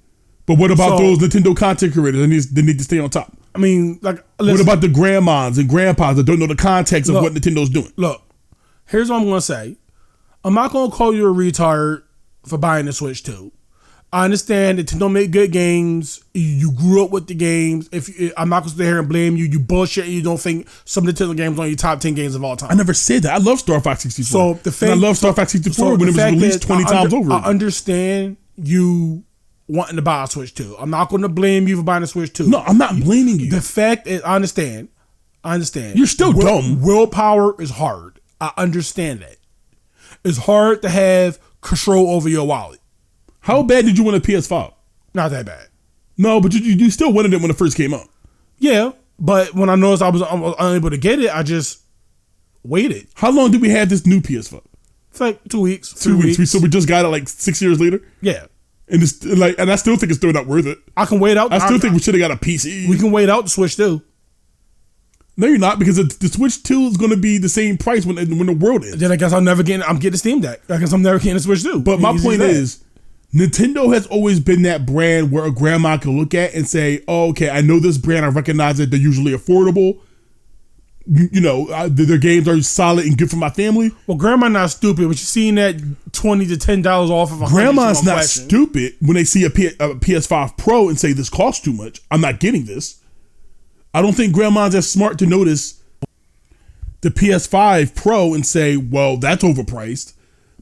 but what about those Nintendo content creators? They need to stay on top. I mean, like, listen, what about the grandmas and grandpas that don't know the context of what Nintendo's doing? Look, here's what I'm gonna say. I'm not gonna call you a retard for buying the Switch 2. I understand Nintendo make good games. You grew up with the games. I'm not gonna sit here and blame you. You bullshit. You don't think some Nintendo games are on your top 10 games of all time. I never said that. I love Star Fox 64. So the fact, and I love Star Fox 64 when it was released 20 times over. I understand you wanting to buy a Switch 2. I'm not going to blame you for buying a Switch 2. No, I'm not blaming you. The fact is, I understand. You're still dumb. Willpower is hard. I understand that. It's hard to have control over your wallet. How bad did you want a PS5? Not that bad. No, but you still wanted it when it first came out. Yeah, but when I noticed I was unable to get it, I just waited. How long did we have this new PS5? It's like 2 weeks. 2 weeks. So we just got it like 6 years later? Yeah. And I still think it's still not worth it. I can wait out. I still think we should have got a PC. We can wait out the Switch 2. No, you're not, because the Switch 2 is going to be the same price when the world ends. Then I guess I'm getting a Steam Deck. I guess I'm never getting a Switch 2. But my point is, Nintendo has always been that brand where a grandma can look at and say, oh, okay, I know this brand. I recognize that they're usually affordable. Their games are solid and good for my family. Well, grandma not stupid, but you seen that $20 to $10 off of a grandma's not stupid when they see a PS5 Pro and say this costs too much. I'm not getting this. I don't think grandma's as smart to notice the PS5 Pro and say, well, that's overpriced.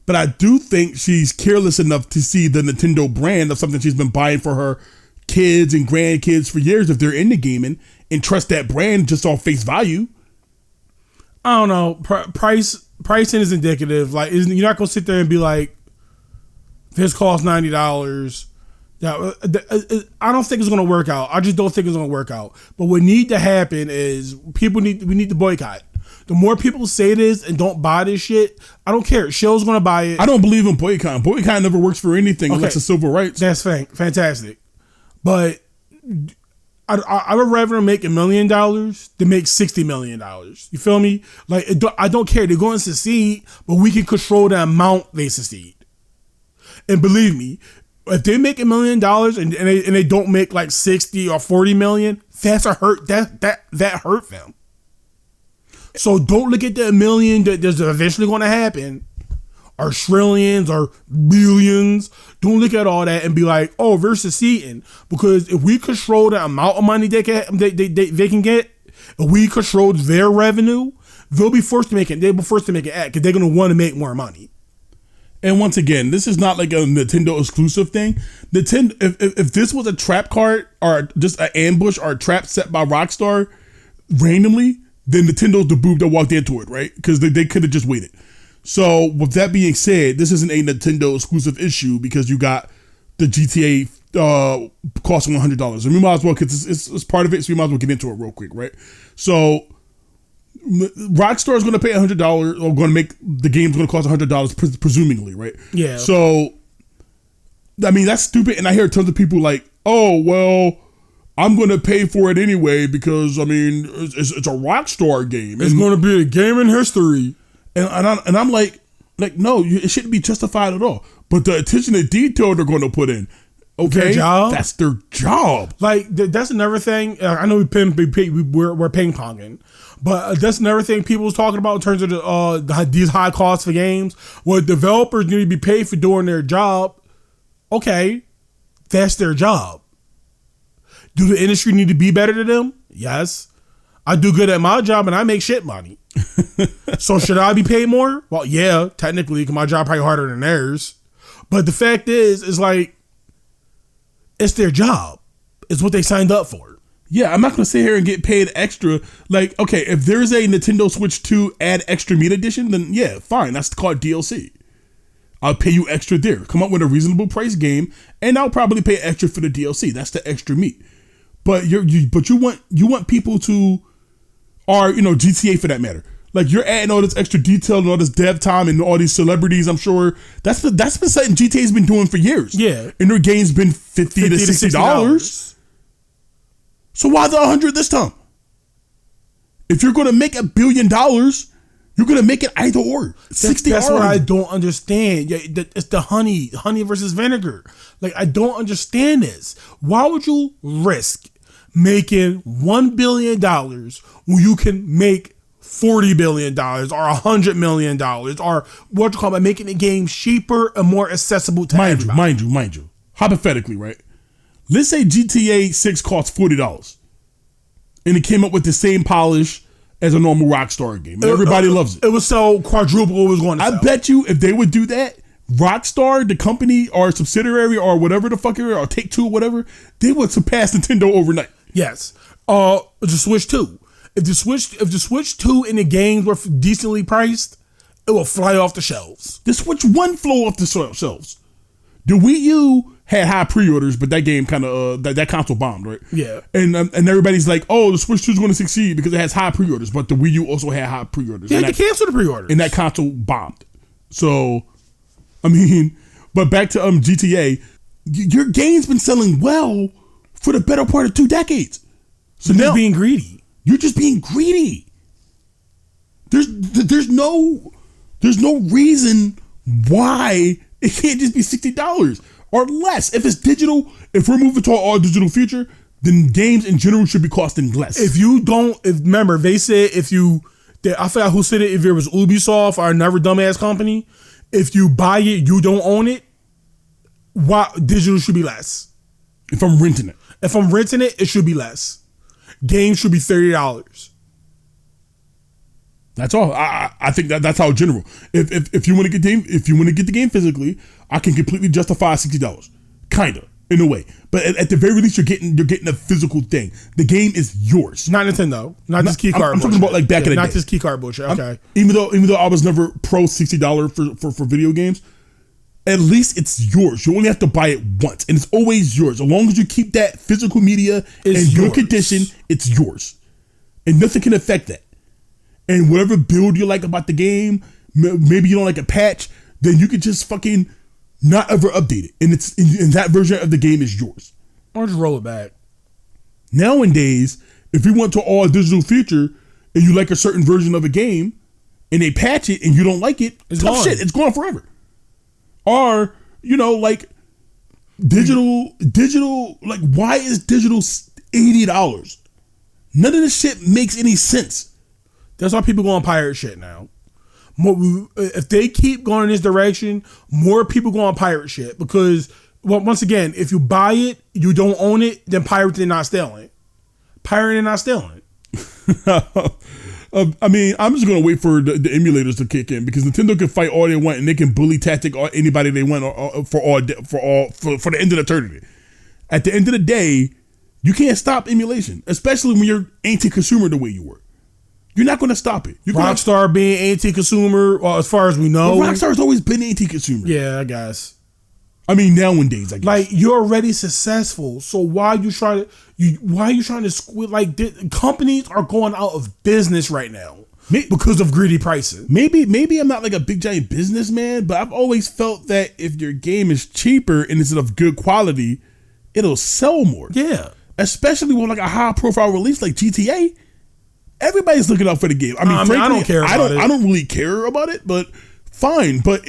But I do think she's careless enough to see the Nintendo brand of something she's been buying for her kids and grandkids for years if they're into gaming, and trust that brand just on face value. I don't know. Pricing is indicative. Like, you're not gonna sit there and be like, "This costs $90." I don't think it's gonna work out. I just don't think it's gonna work out. But what need to happen is we need to boycott. The more people say this and don't buy this shit, I don't care. Shell's gonna buy it. I don't believe in boycott. Boycott never works for anything unless it's civil rights. That's fantastic. But I would rather make $1 million than make $60 million. You feel me? Like, I don't care. They're going to succeed, but we can control the amount they succeed. And believe me, if they make $1 million and they don't make like 60 or 40 million, that's a hurt. That hurt them. So don't look at the $1 million that there's eventually going to happen, or trillions or billions. Don't look at all that and be like, oh, we're succeeding. Because if we control the amount of money they can get, if we control their revenue, they'll be forced to make it. They'll be forced to make it because they're going to want to make more money. And once again, this is not like a Nintendo exclusive thing. Nintendo, if this was a trap card or just an ambush or a trap set by Rockstar randomly, then Nintendo's the boob that walked into it, right? Because they could have just waited. So with that being said, this isn't a Nintendo exclusive issue because you got the GTA costing $100. And we might as well, because it's part of it, so we might as well get into it real quick, right? So Rockstar is going to pay $100 or going to make the game's going to cost $100 presumably, right? Yeah. So, I mean, that's stupid. And I hear tons of people like, oh, well, I'm going to pay for it anyway because, I mean, it's a Rockstar game. It's going to be a game in history. And I'm like, no, it shouldn't be justified at all. But the attention to detail they're going to put in, okay, their job? That's their job. Like, that's another thing. I know we're ping-ponging, But that's another thing people was talking about in terms of these high costs for games. Well, developers need to be paid for doing their job. Okay, that's their job. Do the industry need to be better than them? Yes. I do good at my job and I make shit money. So should I be paid more? Well, yeah, technically, because my job probably harder than theirs. But the fact is like, it's their job. It's what they signed up for. Yeah, I'm not going to sit here and get paid extra. Like, okay, if there's a Nintendo Switch 2 add extra meat edition, then yeah, fine. That's called DLC. I'll pay you extra there. Come up with a reasonable price game, and I'll probably pay extra for the DLC. That's the extra meat. But you want people to, or GTA for that matter. Like, you're adding all this extra detail and all this dev time and all these celebrities. I'm sure that's been something GTA's been doing for years. Yeah, and their game's been $50 to $60. So why the 100 this time? If you're gonna make $1 billion, you're gonna make it either or. 60. That's what I don't understand. Yeah, it's the honey versus vinegar. Like, I don't understand this. Why would you risk making $1 billion when you can make $40 billion or $100 million or what you call it, making the game cheaper and more accessible to everybody? Mind you. Hypothetically, right? Let's say GTA 6 costs $40 and it came up with the same polish as a normal Rockstar game. Everybody loves it. It was so quadruple it was going to sell. I bet you if they would do that, Rockstar, the company or subsidiary or whatever the fuck it is, or Take-Two or whatever, they would surpass Nintendo overnight. Yes. The Switch 2. If the Switch 2 and the games were decently priced, it will fly off the shelves. The Switch 1 flew off the shelves. The Wii U had high pre-orders, but that game kind of that console bombed, right? Yeah. And everybody's like, oh, the Switch 2 is going to succeed because it has high pre-orders, but the Wii U also had high pre-orders. They had to cancel the pre-orders. And that console bombed. So, I mean, but back to GTA, your game's been selling well for the better part of 2 decades. So you're now being greedy. You're just being greedy. There's no reason why it can't just be $60 or less. If it's digital, if we're moving to an all digital future, then games in general should be costing less. Remember, they said I forgot who said it, if it was Ubisoft or another dumbass company, if you buy it, you don't own it, digital should be less. If I'm renting it. If I'm renting it, it should be less. Games should be $30. That's all. I think that's how general. If you want to get the game physically, I can completely justify $60, kinda in a way. But at the very least, you're getting a physical thing. The game is yours. Not Nintendo. Not this key card. I'm talking about like back in the day. Not this key card bullshit. Okay. Even though I was never pro $60 for video games, at least it's yours. You only have to buy it once, and it's always yours. As long as you keep that physical media in good condition, it's yours, and nothing can affect that. And whatever build you like about the game, maybe you don't like a patch, then you can just fucking not ever update it, and it's in that version of the game is yours. Or just roll it back. Nowadays, if you went to all digital future and you like a certain version of a game, and they patch it and you don't like it, it's tough shit. It's gone forever. Or, like digital, like why is digital $80? None of this shit makes any sense. That's why people go on pirate shit now. If they keep going in this direction, more people go on pirate shit because, once again, if you buy it, you don't own it, then pirating not stealing. Pirating not stealing. I mean, I'm just gonna wait for the emulators to kick in because Nintendo can fight all they want and they can bully tactic anybody they want for the end of eternity. At the end of the day, you can't stop emulation, especially when you're anti-consumer the way you were. You're not gonna stop it. Rockstar being anti-consumer, as far as we know, Rockstar's always been anti-consumer. Yeah, I guess. I mean, nowadays, I guess. Like, you're already successful, so why are you trying to squid? Like, companies are going out of business right now because of greedy pricing. Maybe I'm not like a big giant businessman, but I've always felt that if your game is cheaper and it's of good quality, it'll sell more. Yeah, especially with like a high profile release like GTA. Everybody's looking out for the game. I mean, frankly, I don't care about it. I don't really care about it, but fine. But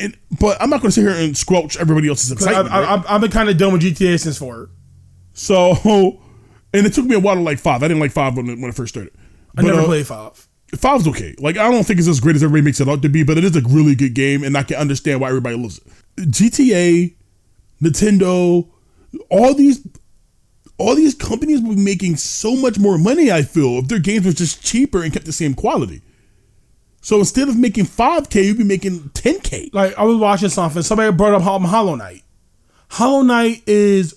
I'm not going to sit here and squelch everybody else's excitement. I've been kind of done with GTA since 4. So, and it took me a while to like 5. I didn't like 5 when it first started. I never played 5. 5's okay. Like, I don't think it's as great as everybody makes it out to be, but it is a really good game, and I can understand why everybody loves it. GTA, Nintendo, all these companies would be making so much more money, I feel, if their games were just cheaper and kept the same quality. So instead of making 5K, you'd be making 10K. Like, I was watching something. Somebody brought up Hollow Knight. Hollow Knight is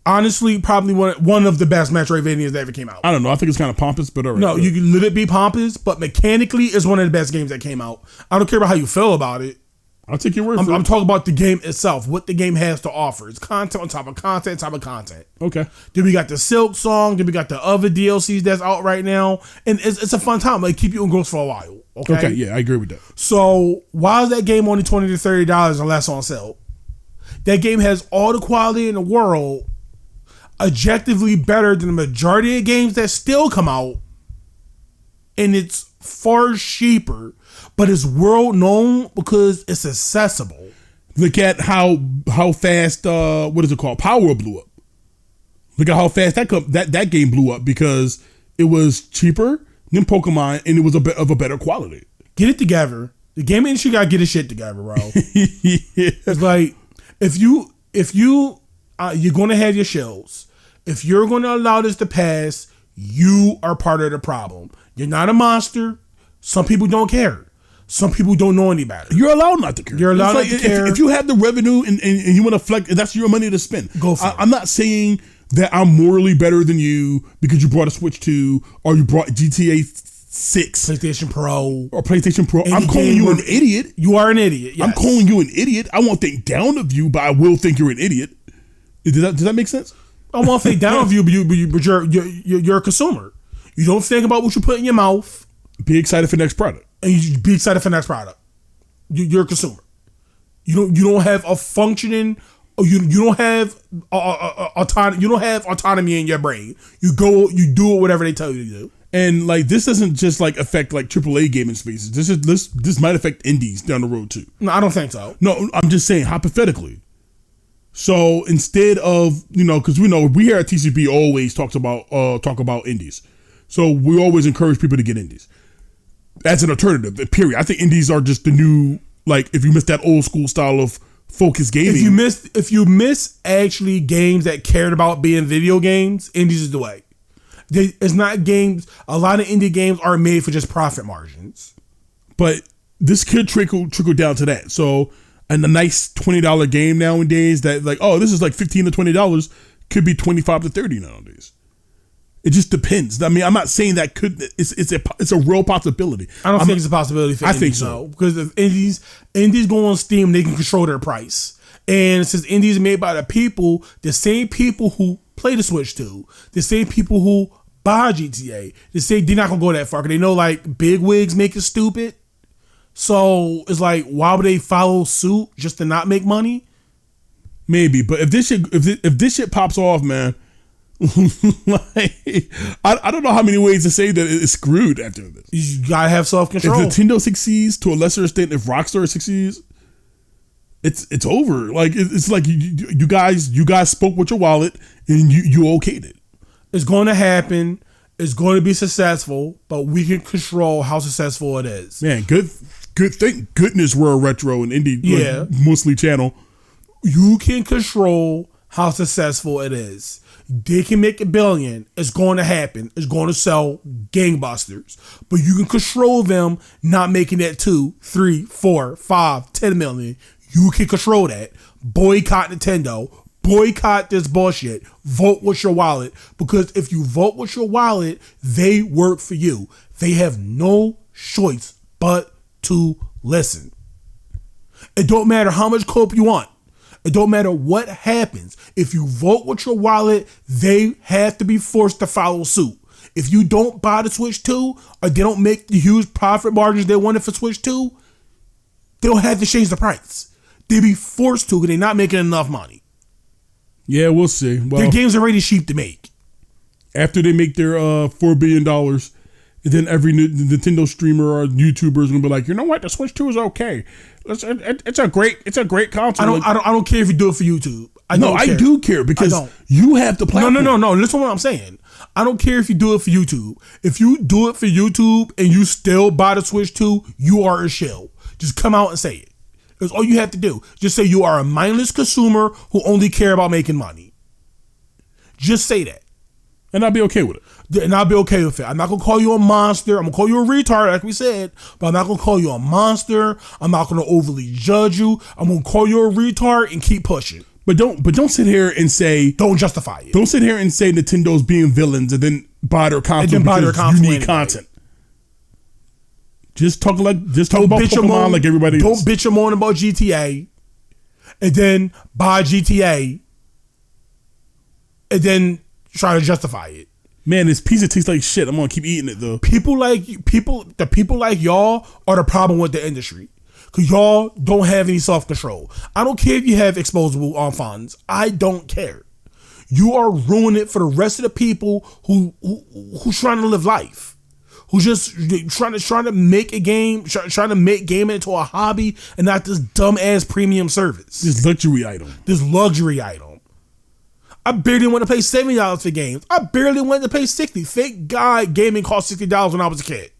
honestly probably one of the best Metroidvanias that ever came out. I don't know. I think it's kind of pompous, but all right. No, you can let it be pompous, but mechanically it's one of the best games that came out. I don't care about how you feel about it. I'll take your word for it. I'm talking about the game itself, what the game has to offer. It's content on top of content, on top of content. Okay. Then we got the Silk Song. Then we got the other DLCs that's out right now. And it's a fun time. Like, keep you engrossed for a while. Okay, yeah, I agree with that. So why is that game only $20 to $30 and less on sale? That game has all the quality in the world, objectively better than the majority of games that still come out, and it's far cheaper, but it's world known because it's accessible. Look at how fast what is it called? Power blew up. Look at how fast that game blew up because it was cheaper than Pokemon and it was of a better quality. Get it together. The gaming industry gotta get its shit together, bro. It's like if you're gonna have your shells. If you're gonna allow this to pass, you are part of the problem. You're not a monster. Some people don't care. Some people don't know any better. You're allowed not to care. You're allowed not to care. If you have the revenue and you want to flex, that's your money to spend. Go for it. I'm not saying that I'm morally better than you because you brought a Switch 2 or you brought GTA 6. PlayStation Pro. Or PlayStation Pro. I'm calling you an idiot. You are an idiot. Yes. I'm calling you an idiot. I won't think down of you, but I will think you're an idiot. Does that make sense? I won't think down of you, but you're a consumer. You don't think about what you put in your mouth. Be excited for the next product. And you be excited for the next product. You're a consumer. You don't have a functioning. You don't have autonomy. You don't have autonomy in your brain. You do whatever they tell you to do. And like this doesn't just like affect like AAA gaming spaces. This might affect indies down the road too. No, I don't think so. No, I'm just saying hypothetically. So instead of because we here at TCP always talk about indies. So we always encourage people to get indies as an alternative. Period. I think indies are just the new if you miss that old school style of focused gaming. If you miss actually games that cared about being video games, indies is the way. It's not games. A lot of indie games are made for just profit margins. But this could trickle down to that. So, and a nice $20 game nowadays that this is like $15 to $20 could be $25 to $30 nowadays. It just depends. I mean, I'm not saying that it's a real possibility. I don't think it's a possibility for indies, think so. Because if indies go on Steam, they can control their price. And since indies are made by the same people who play the Switch 2, the same people who buy GTA, they're not gonna go that far because they know big wigs make it stupid. So it's why would they follow suit just to not make money? Maybe, but if this shit pops off, man, I don't know how many ways to say that it's screwed after this. You gotta have self-control. If Nintendo succeeds, to a lesser extent, if Rockstar succeeds, it's over. It's like you guys spoke with your wallet and you okayed it. It's going to happen. It's going to be successful, but we can control how successful it is. Man, good. Thank goodness we're a retro and indie mostly channel. You can control how successful it is. They can make $1 billion. It's going to happen. It's going to sell gangbusters. But you can control them not making that 2, 3, 4, 5, 10 million. You can control that. Boycott Nintendo. Boycott this bullshit. Vote with your wallet. Because if you vote with your wallet, they work for you. They have no choice but to listen. It don't matter how much cope you want. It don't matter what happens. If you vote with your wallet, they have to be forced to follow suit. If you don't buy the Switch 2 or they don't make the huge profit margins they wanted for Switch 2, they'll have to change the price. They'll be forced to because they're not making enough money. Yeah, we'll see. Well, their games are already cheap to make. After they make their $4 billion, then every Nintendo streamer or YouTuber is gonna be like, you know what, the Switch 2 is okay. It's a great console. I don't care if you do it for YouTube. I do care because you have to play. No. Listen to what I'm saying. I don't care if you do it for YouTube. If you do it for YouTube and you still buy the Switch 2, you are a shill. Just come out and say it. That's all you have to do. Just say you are a mindless consumer who only care about making money. Just say that. And I'll be okay with it. And I'll be okay with it. I'm not going to call you a monster. I'm going to call you a retard, like we said. But I'm not going to call you a monster. I'm not going to overly judge you. I'm going to call you a retard and keep pushing. But don't sit here and say... Don't justify it. Don't sit here and say Nintendo's being villains and then buy their console because you need anyway. Content. Just talk about Pokemon like everybody else. Don't bitch and moan about GTA and then buy GTA and then try to justify it. Man, this pizza tastes like shit. I'm gonna keep eating it though. People like y'all are the problem with the industry. Cause y'all don't have any self-control. I don't care if you have exposable funds. I don't care. You are ruining it for the rest of the people who's trying to live life. Who's just trying to make a game, trying to make gaming into a hobby and not this dumb-ass premium service. This luxury item. I barely went to pay $70 for games. I barely went to pay $60. Thank God gaming cost $60 when I was a kid.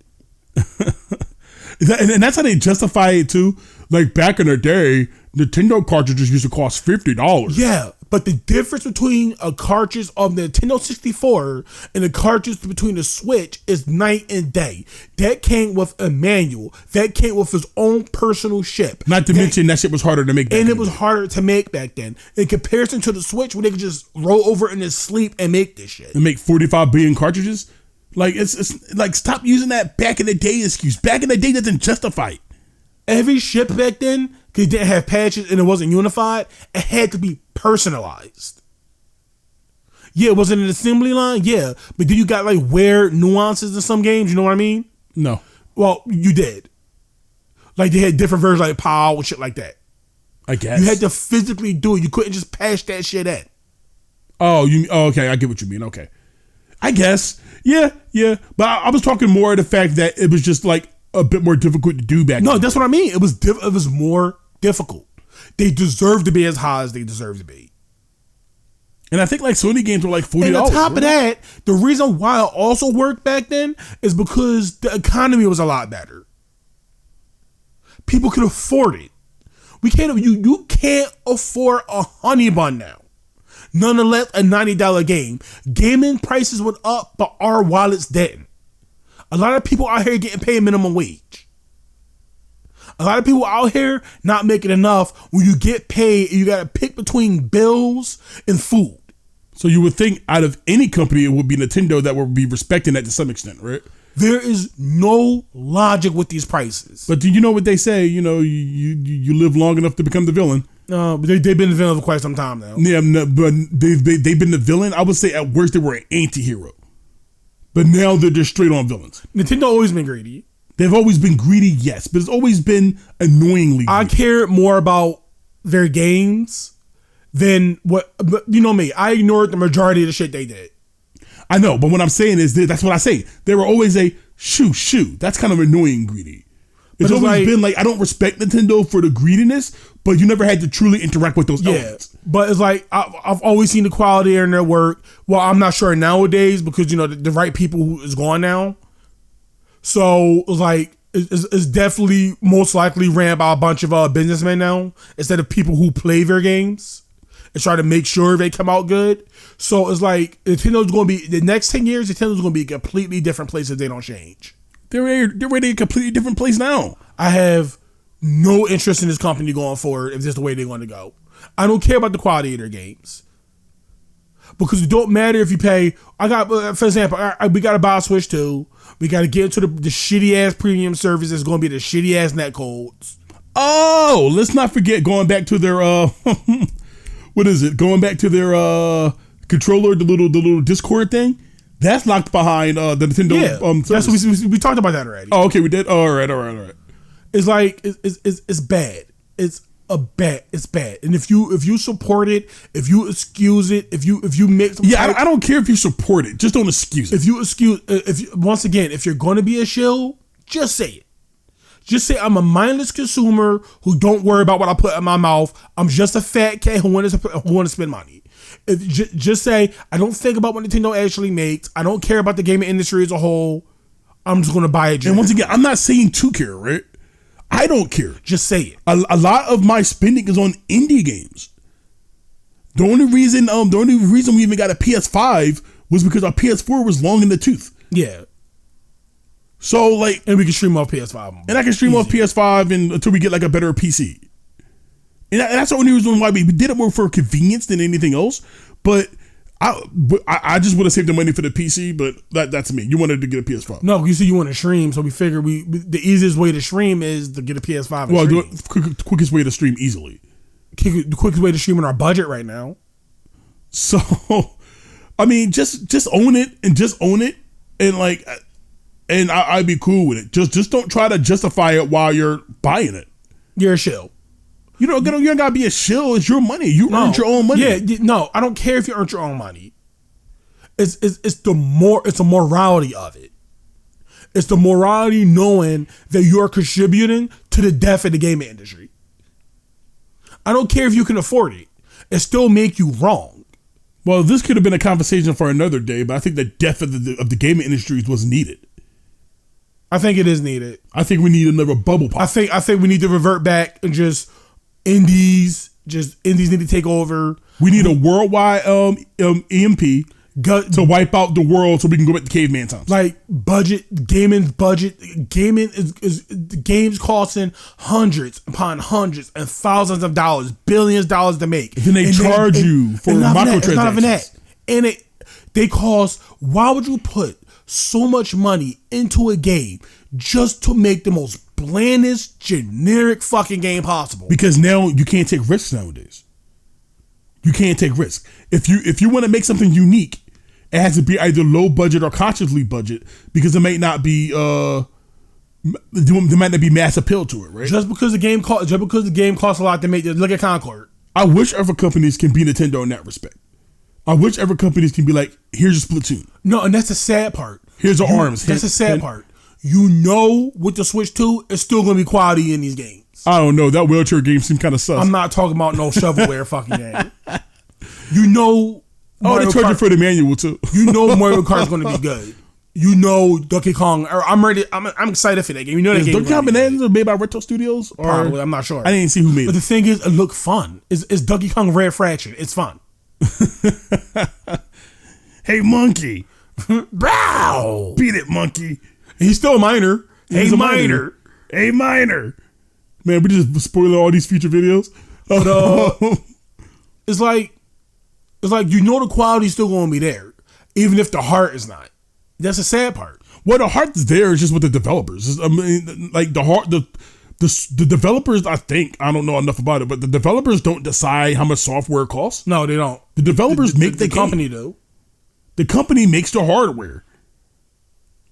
And that's how they justify it too. Like back in the day, Nintendo cartridges used to cost $50. Yeah, but the difference between a cartridge of the Nintendo 64 and the cartridge between the Switch is night and day. That came with a manual. That came with his own personal chip. Not to mention that shit was harder to make back then. And it was harder to make back then. In comparison to the Switch, where they could just roll over in their sleep and make this shit. And make 45 billion cartridges? Like, it's like, stop using that back in the day excuse. Back in the day doesn't justify it. Every ship back then, because it didn't have patches and it wasn't unified, it had to be personalized. Yeah, was it an assembly line? Yeah. But then you got like weird nuances in some games, you know what I mean? No. Well, you did. Like they had different versions like POW and shit like that. I guess. You had to physically do it. You couldn't just patch that shit in. Oh, okay. I get what you mean. Okay. I guess. Yeah. But I was talking more of the fact that it was just like a bit more difficult to do back then. No, that's what I mean. It was more difficult. They deserve to be as high as they deserve to be. And I think like Sony games were like $40. And on top of that, the reason why it also worked back then is because the economy was a lot better. People could afford it. You can't afford a honey bun now. Nonetheless, a $90 game. Gaming prices went up, but our wallets didn't. A lot of people out here getting paid minimum wage. A lot of people out here not making enough. When you get paid, you got to pick between bills and food. So you would think out of any company, it would be Nintendo that would be respecting that to some extent, right? There is no logic with these prices. But do you know what they say? You know, you live long enough to become the villain. But they've been the villain for quite some time now. Yeah, no, but they've been the villain. I would say at worst they were an anti-hero. But now they're just straight on villains. Nintendo always been greedy. They've always been greedy, yes, but it's always been annoyingly greedy. I care more about their games than what, you know me, I ignored the majority of the shit they did. I know, but what I'm saying is that's what I say. They were always a shoo. That's kind of annoying greedy. It's always been like, I don't respect Nintendo for the greediness, but you never had to truly interact with those elements. But it's like, I've always seen the quality in their work. Well, I'm not sure nowadays because, you know, the right people who is gone now. So it's like, it's definitely most likely ran by a bunch of businessmen now instead of people who play their games and try to make sure they come out good. So it's like, Nintendo's going to be, the next 10 years, Nintendo's going to be a completely different place if they don't change. They're already a completely different place now. I have no interest in this company going forward if this is the way they're going to go. I don't care about the quality of their games. Because it don't matter if you pay, for example, we got to buy a Switch 2. We got to get into the shitty ass premium service that's going to be the shitty ass netcodes. Oh, let's not forget going back to their, what is it? Going back to their controller, the little Discord thing. That's locked behind the Nintendo. Yeah, that's what we talked about that already. Oh, okay, we did. All right. It's like it's bad. It's bad. And if you support it, if you excuse it, if you make some I don't care if you support it, just don't excuse it. Once again, if you're going to be a shill, just say it. Just say I'm a mindless consumer who don't worry about what I put in my mouth. I'm just a fat cat who want to spend money. Just say I don't think about what Nintendo actually makes. I don't care about the gaming industry as a whole. I'm just going to buy it. And once again, I'm not saying to care, right? I don't care. Just say it. A lot of my spending is on indie games. The only reason we even got a PS5 was because our PS4 was long in the tooth. Yeah. So like, and we can stream off PS5. And I can stream off PS5 until we get like a better PC. And that's the only reason why we did it more for convenience than anything else. But I just would have saved the money for the PC, but that's me. You wanted to get a PS5. No, you said you want to stream, so we figured the easiest way to stream is to get a PS5. Well, the quickest way to stream easily. The quickest way to stream in our budget right now. So, I mean, just own it and like, and I'd be cool with it. Just don't try to justify it while you're buying it. You're a shill. You don't gotta be a shill. It's your money. You earned your own money. Yeah, no, I don't care if you earned your own money. It's the morality of it. It's the morality knowing that you're contributing to the death of the gaming industry. I don't care if you can afford it. It still make you wrong. Well, this could have been a conversation for another day, but I think the death of the gaming industry was needed. I think it is needed. I think we need another bubble pop. I think we need to revert back and just indies need to take over. We need a worldwide EMP to wipe out the world so we can go back to caveman times. Like gaming is games costing hundreds upon hundreds and thousands of dollars, billions of dollars to make. And then they charge you for microtransactions. It's not even that. And they cost. Why would you put so much money into a game just to make the most blandest, generic fucking game possible? Because now you can't take risks nowadays. You can't take risks. If you want to make something unique, it has to be either low budget or consciously budget because it might not be there might not be mass appeal to it, right? Just because the game costs a lot to make. Look at Concord. I wish other companies can be Nintendo in that respect. I wish other companies can be like, here's a Splatoon. No, and that's the sad part. Here's the ARMS. That's the sad part. You know, with the Switch 2, it's still going to be quality in these games. I don't know. That wheelchair game seemed kind of sus. I'm not talking about no shovelware fucking game. You know, they charge you for the manual too. You know Mario Kart's going to be good. You know Donkey Kong. I'm ready. I'm excited for that game. You know that game. Donkey Kong Bonanza made by Retro Studios? Or probably. I'm not sure. I didn't see who made it. But the thing is, it looked fun. It's Donkey Kong Red Fraction. It's fun. Hey, monkey. Bow. Beat it, monkey. He's still a minor. Hey, minor. Hey, minor. Man, we just spoiling all these future videos. But, it's like you know the quality's still going to be there, even if the heart is not. That's the sad part. Well, the heart is there. It's just with the developers. I mean, like the heart, the developers. I don't know enough about it, but the developers don't decide how much software costs. No, they don't. The developers make the company do. The company makes the hardware.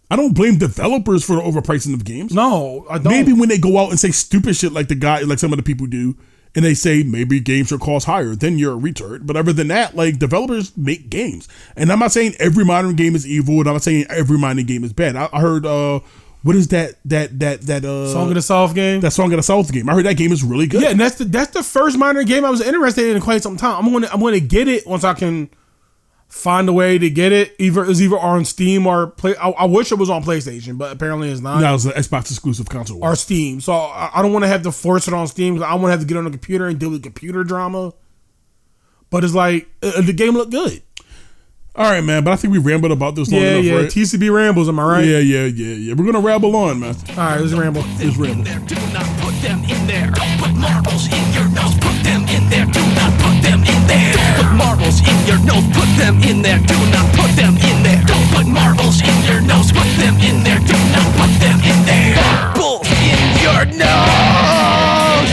I don't blame developers for the overpricing of games. No, I don't. Maybe when they go out and say stupid shit like some of the people do, and they say maybe games should cost higher, then you're a retard. But other than that, like, developers make games. And I'm not saying every modern game is evil, and I'm not saying every modern game is bad. I heard what is that Song of the South game? That Song of the South game. I heard that game is really good. Yeah, and that's the first modern game I was interested in quite some time. I'm gonna get it once I can find a way to get it. It's either on Steam or Play. I wish it was on PlayStation, but apparently it's not. That was an Xbox exclusive console. Or Steam. So I don't want to have to force it on Steam because I want to have to get on the computer and deal with computer drama. But it's like the game looked good. All right, man. But I think we rambled about this long enough, right? TCB rambles. Am I right? Yeah. We're gonna ramble on, man. All right, let's ramble. Let's ramble. Do not put them in there. Don't put marbles in your nose. Put them in there. Do not put them in there. Don't put marbles in your nose. Put them in there. Do not put them in there. Don't put marbles in your nose. Put them in there. Do not put them in there. Marbles in your nose.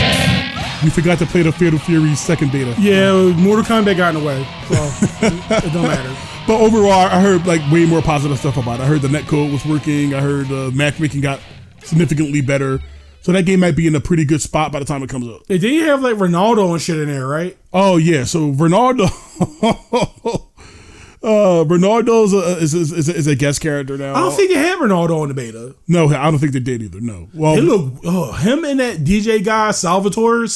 We forgot to play the Fatal Fury second beta. Yeah, Mortal Kombat got in the way, so it don't matter. But overall, I heard like way more positive stuff about it. I heard the netcode was working. I heard matchmaking got significantly better. So that game might be in a pretty good spot by the time it comes up. Hey, did you have like Ronaldo and shit in there, right? Oh yeah, so Ronaldo. Ronaldo is a guest character now. I don't think they had Ronaldo in the beta. No, I don't think they did either. No. Well, They look him and that DJ guy Salvatore,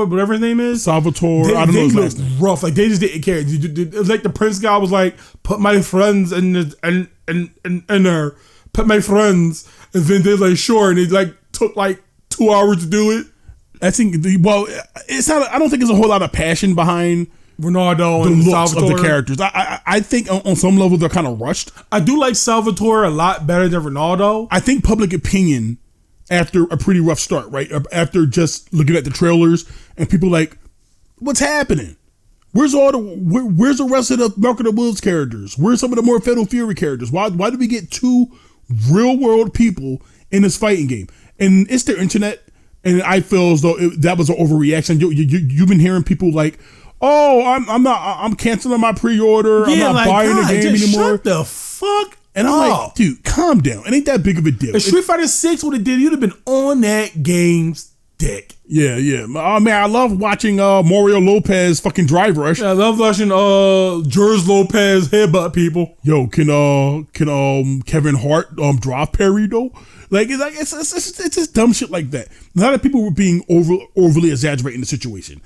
whatever his name is. Salvatore. I don't know his last looked name. rough. Like they just didn't care. It was like the Prince guy was like, put my friends in there, put my friends, and then they're like, sure, and it like took like 2 hours to do it. I think. Well, it's not. I don't think there's a whole lot of passion behind Ronaldo the and looks Salvatore. of the characters. I think on some level they're kind of rushed. I do like Salvatore a lot better than Ronaldo. I think public opinion after a pretty rough start, right? After just looking at the trailers and people like, what's happening? Where's the rest of the Mark of the Woods characters? Where's some of the more Fatal Fury characters? Why did we get two real world people in this fighting game? And it's their internet, and I feel as though that was an overreaction. You've been hearing people like, "Oh, I'm canceling my pre-order. I'm not buying the game anymore." Shut the fuck. And I'm like, dude, calm down. It ain't that big of a deal. If Street Fighter 6 would have did, you'd have been on that game's dick. Yeah. Man, I love watching Mario Lopez fucking drive rush. Yeah, I love watching George Lopez headbutt people. Yo, can Kevin Hart drop parry though? It's just dumb shit like that. A lot of people were being overly exaggerating the situation.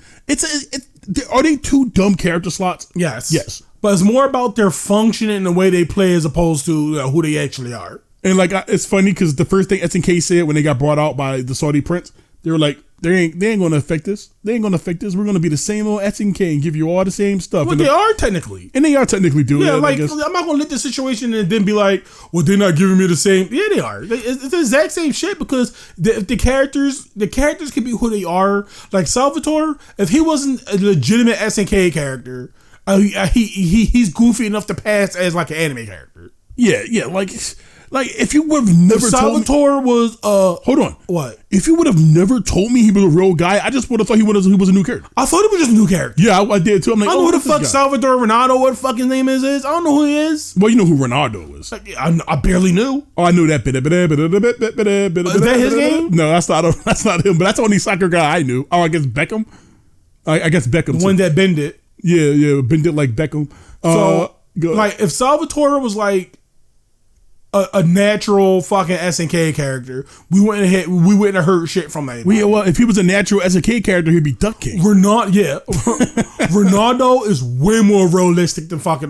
Are they two dumb character slots? Yes. But it's more about their function and the way they play as opposed to who they actually are. And it's funny because the first thing SNK said when they got brought out by the Saudi prince, they were like, they ain't going to affect us. They ain't going to affect us. We're going to be the same old SNK and give you all the same stuff. Well, they are technically. And they are technically doing it. Yeah, like, I'm not going to let the situation and then be like, well, they're not giving me the same. Yeah, they are. It's the exact same shit because the characters can be who they are. Like Salvatore, if he wasn't a legitimate SNK character, he's goofy enough to pass as like an anime character. Yeah, like if you would have never Salvatore was hold on. What? If you would have never told me he was a real guy, I just would have thought he was a new character. I thought he was just a new character. Yeah, I did too. I'm like, I don't know who the fuck Salvatore Ronaldo, what the fuck his name is. I don't know who he is. Well, you know who Ronaldo is. I barely knew. Oh, I knew that. Is that his name? No, that's not him. But that's the only soccer guy I knew. Oh, I guess Beckham. I guess Beckham. The one that bend it. Yeah, bend it like Beckham. So, like, if Salvatore was like a natural fucking SNK character, we wouldn't have heard shit from that. Well, if he was a natural SNK character, he'd be Duck King. Ronaldo is way more realistic than fucking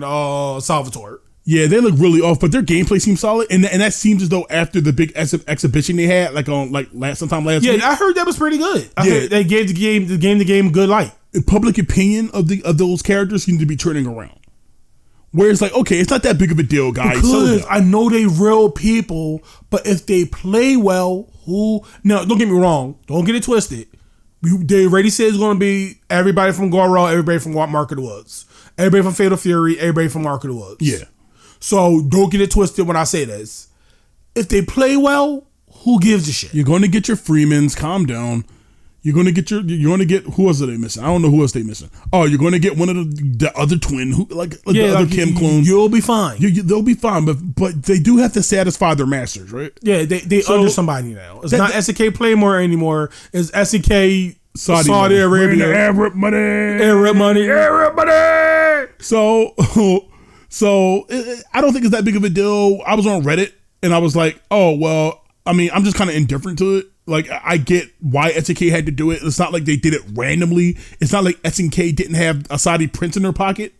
Salvatore. Yeah, they look really off, but their gameplay seems solid, and that seems as though after the big exhibition they had, sometime last week. Yeah, I heard that was pretty good. I heard they gave the game good light. Public opinion of those characters seem to be turning around. Where it's like, okay, it's not that big of a deal, guys. Because I know they real people, but if they play well, now don't get me wrong, don't get it twisted. They already said it's going to be everybody from Goro, everybody from Mark of the Woods, everybody from Fatal Fury, everybody from Mark of the Woods. Yeah. So don't get it twisted when I say this. If they play well, who gives a shit? You're going to get your Freemans. Calm down. You're going to get who else are they missing? I don't know who else they missing. Oh, you're going to get one of the other twin, the other Kim clone. You'll be fine. They'll be fine, but they do have to satisfy their masters, right? Yeah, they under somebody now. It's not SNK Playmore anymore. It's SNK Saudi Arabia. Arab money. So I don't think it's that big of a deal. I was on Reddit and I was like, oh well. I mean, I'm just kind of indifferent to it. Like, I get why SNK had to do it. It's not like they did it randomly. It's not like SNK didn't have a Saudi prince in their pocket.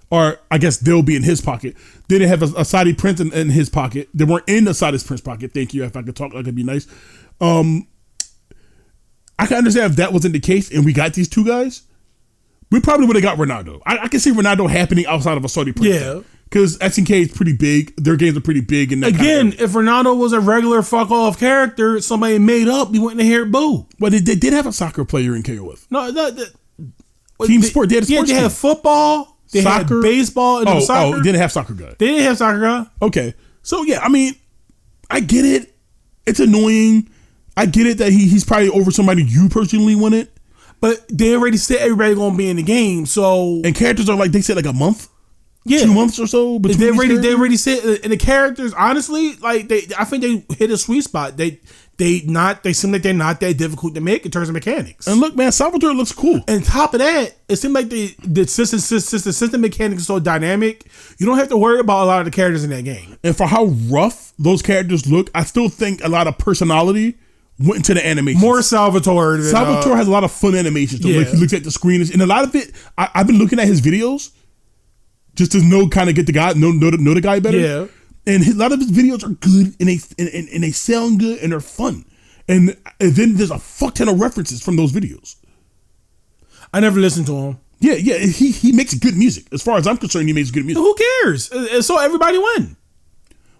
Or, I guess they'll be in his pocket. They didn't have a Saudi prince in his pocket. They weren't in the Saudi prince pocket. Thank you. If I could talk, like, it'd be nice. I can understand if that wasn't the case and we got these two guys. We probably would have got Ronaldo. I can see Ronaldo happening outside of a Saudi prince. Yeah. Because SNK is pretty big. Their games are pretty big. And again, if Ronaldo was a regular fuck off character, somebody made up, you wouldn't hear boo. But they did have a soccer player in KOF. No, Team sport. They had a sports team. They had football. They soccer. Had baseball. And soccer. They didn't have soccer guy. They didn't have soccer guy. Okay. So, yeah, I mean, I get it. It's annoying. I get it that he's probably over somebody you personally wanted. But they already said everybody going to be in the game, so... And characters are like, they said like a month? 2 months or so. They already said, and the characters, honestly, like I think they hit a sweet spot. They seem like they're not that difficult to make in terms of mechanics. And look, man, Salvatore looks cool. And top of that, it seemed like the system mechanics is so dynamic, you don't have to worry about a lot of the characters in that game. And for how rough those characters look, I still think a lot of personality went into the animation. More Salvatore. Salvatore has a lot of fun animations. So like he looks at the screen, and a lot of it, I've been looking at his videos just to get the guy, know the guy better. Yeah. And a lot of his videos are good, and they sound good, and they're fun. And then there's a fuck ton of references from those videos. I never listened to him. Yeah, he makes good music. As far as I'm concerned, he makes good music. Who cares? So everybody win.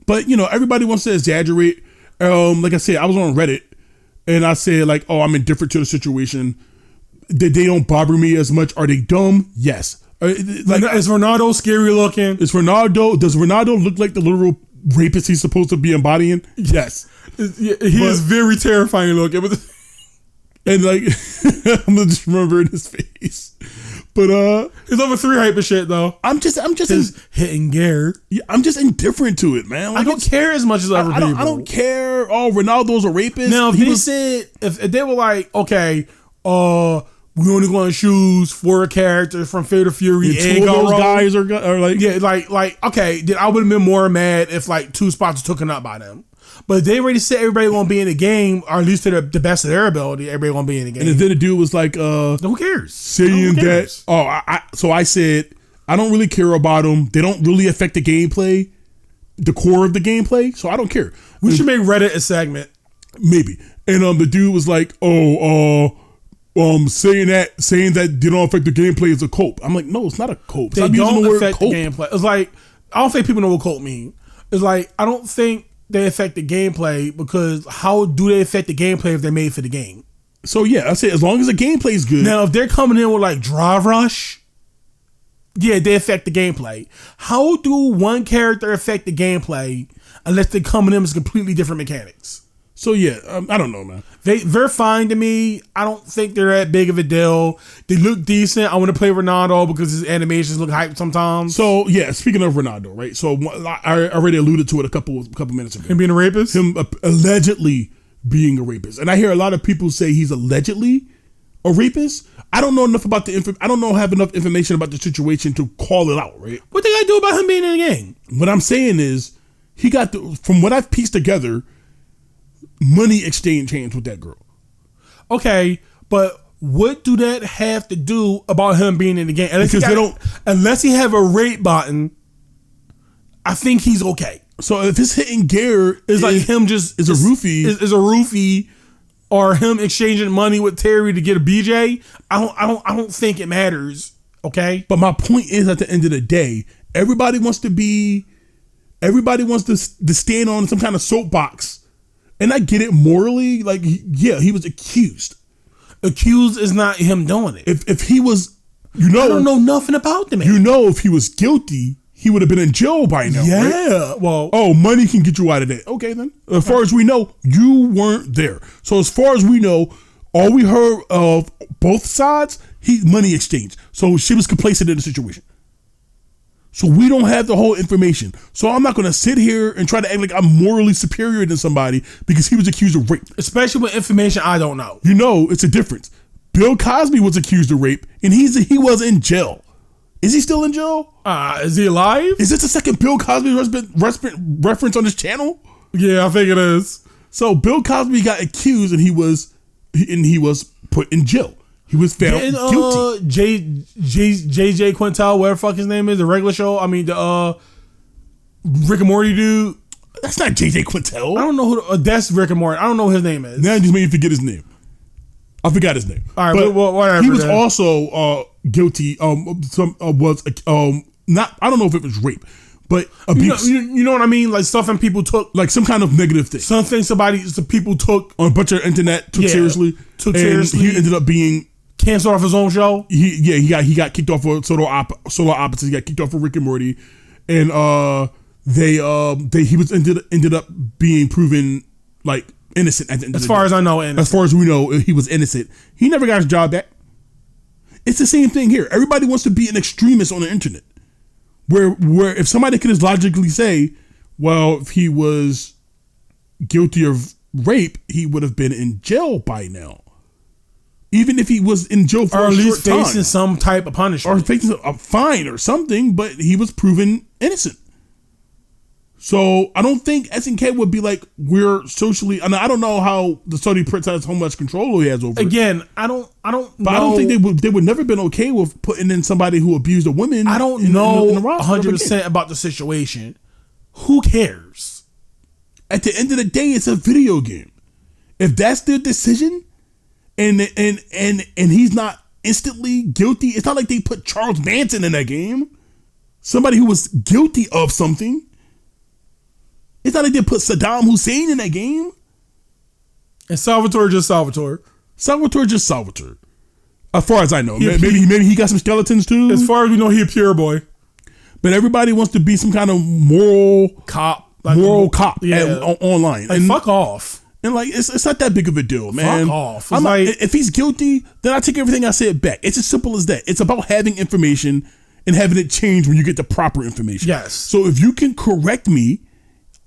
But everybody wants to exaggerate. Like I said, I was on Reddit, and I said like, "Oh, I'm indifferent to the situation. They don't bother me as much. Are they dumb? Yes. Is Ronaldo scary looking? Does Ronaldo look like the literal rapist he's supposed to be embodying? Yes. He is very terrifying looking. And like, I'm gonna just remember in his face. But he's over 3 hype and shit though. I'm just hitting gear. Yeah, I'm just indifferent to it, man. Like, I don't care as much as other people. I don't care. Oh, Ronaldo's a rapist. Now, if they were like, okay, we only going to choose 4 characters from Fatal Fury. And 2 of those guys are like, yeah, like okay, then I would have been more mad if like 2 spots were taken up by them. But they already said everybody gonna be in the game, or at least to the best of their ability. Everybody gonna be in the game. And then the dude was like, "Who cares?" Saying that. Oh, so I said I don't really care about them. They don't really affect the gameplay, the core of the gameplay. So I don't care. We should make Reddit a segment, maybe. And the dude was like, saying that they don't affect the gameplay is a cult. I'm like, no, it's not a cult. They don't affect the gameplay. It's like I don't think people know what cult mean. It's like I don't think they affect the gameplay, because how do they affect the gameplay if they're made for the game? So yeah, I say as long as the gameplay is good. Now, if they're coming in with like Drive Rush, yeah, they affect the gameplay. How do one character affect the gameplay unless they're coming in with completely different mechanics? So yeah, I don't know, man. They're fine to me. I don't think they're that big of a deal. They look decent. I want to play Ronaldo because his animations look hype sometimes. So yeah, speaking of Ronaldo, right? So I already alluded to it a couple minutes ago. Him being a rapist? Him allegedly being a rapist. And I hear a lot of people say he's allegedly a rapist. I don't know enough about have enough information about the situation to call it out, right? What they got to do about him being in the game? What I'm saying is he got from what I've pieced together, money exchange hands with that girl. Okay, but what do that have to do about him being in the game? Unless he have a rape button, I think he's okay. So if his hitting gear is like him just is a roofie, or him exchanging money with Terry to get a BJ, I don't think it matters. Okay, but my point is, at the end of the day, everybody wants to stand on some kind of soapbox. And I get it morally, like, yeah, he was accused. Accused is not him doing it. If he was, I don't know nothing about the man. If he was guilty, he would have been in jail by now. Yeah, right? Well, money can get you out of that. Okay, then. As far as we know, you weren't there. So as far as we know, all we heard of both sides, money exchange. So she was complacent in the situation. So we don't have the whole information. So I'm not going to sit here and try to act like I'm morally superior than somebody because he was accused of rape. Especially with information I don't know. It's a difference. Bill Cosby was accused of rape, and he was in jail. Is he still in jail? Is he alive? Is this the second Bill Cosby reference on this channel? Yeah, I think it is. So Bill Cosby got accused, and he was put in jail. He was found guilty. JJ Quintel, whatever the fuck his name is, the regular show. I mean, the Rick and Morty dude. That's not JJ Quintel. I don't know who. That's Rick and Morty. I don't know who his name is. Now you just made me forget his name. I forgot his name. All right, but whatever. He was also guilty. Not. I don't know if it was rape, but abuse. You know what I mean? Like something people took, like some kind of negative thing. Something some people took on a bunch of internet seriously. He ended up being canceled off his own show. He got kicked off of Solar Opposites. He got kicked off of Rick and Morty, and he ended up being proven like innocent at the end. As far as I know, innocent. As far as we know, he was innocent. He never got his job back. It's the same thing here. Everybody wants to be an extremist on the internet. Where if somebody could just logically say, well, if he was guilty of rape, he would have been in jail by now. Even if he was in jail for or a at short least time. facing some type of punishment. Or facing a fine or something, but he was proven innocent. So I don't think SNK would be like, we're socially, and I don't know how the Saudi prince has how much control he has over it. Again, I don't But know. I don't think they would never been okay with putting in somebody who abused a woman. I don't in know the roster 100% about the situation. Who cares? At the end of the day, it's a video game. If that's their decision, and he's not instantly guilty, it's not like they put Charles Manson in that game. Somebody who was guilty of something. It's not like they put Saddam Hussein in that game. And Salvatore just Salvatore. Salvatore just Salvatore. As far as I know. Maybe he got some skeletons too. As far as we know, he a pure boy. But everybody wants to be some kind of moral Cop. Online. Like, fuck off. And like it's not that big of a deal, man. Fuck off. I'm like, if he's guilty, then I take everything I said back. It's as simple as that. It's about having information and having it change when you get the proper information. Yes. So if you can correct me,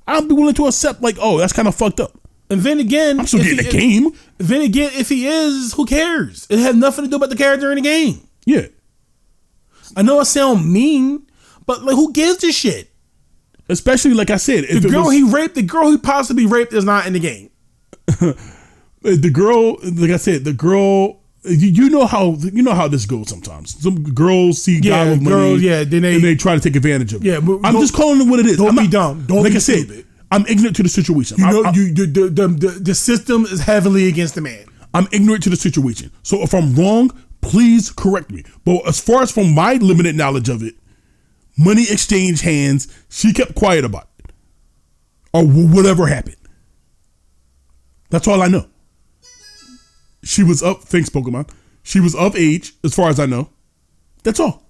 I'll be willing to accept like, oh, that's kind of fucked up. and then again, I'm still getting the game. Then again, if he is, who cares? It had nothing to do about the character in the game. Yeah. I know I sound mean, but like, who gives a shit? Especially like I said, if The girl he possibly raped is not in the game. the girl, like I said, the girl, you know how this goes sometimes. Some girls see guy with money, then they try to take advantage of it. Yeah, but I'm just calling it what it is. Don't be dumb. Don't like be I said, stupid. I'm ignorant to the situation. The system is heavily against the man. I'm ignorant to the situation. So if I'm wrong, please correct me. But as far as from my limited knowledge of it, money exchanged hands. She kept quiet about it, or whatever happened. That's all I know. She was up. Thanks, Pokemon. She was of age, as far as I know. That's all.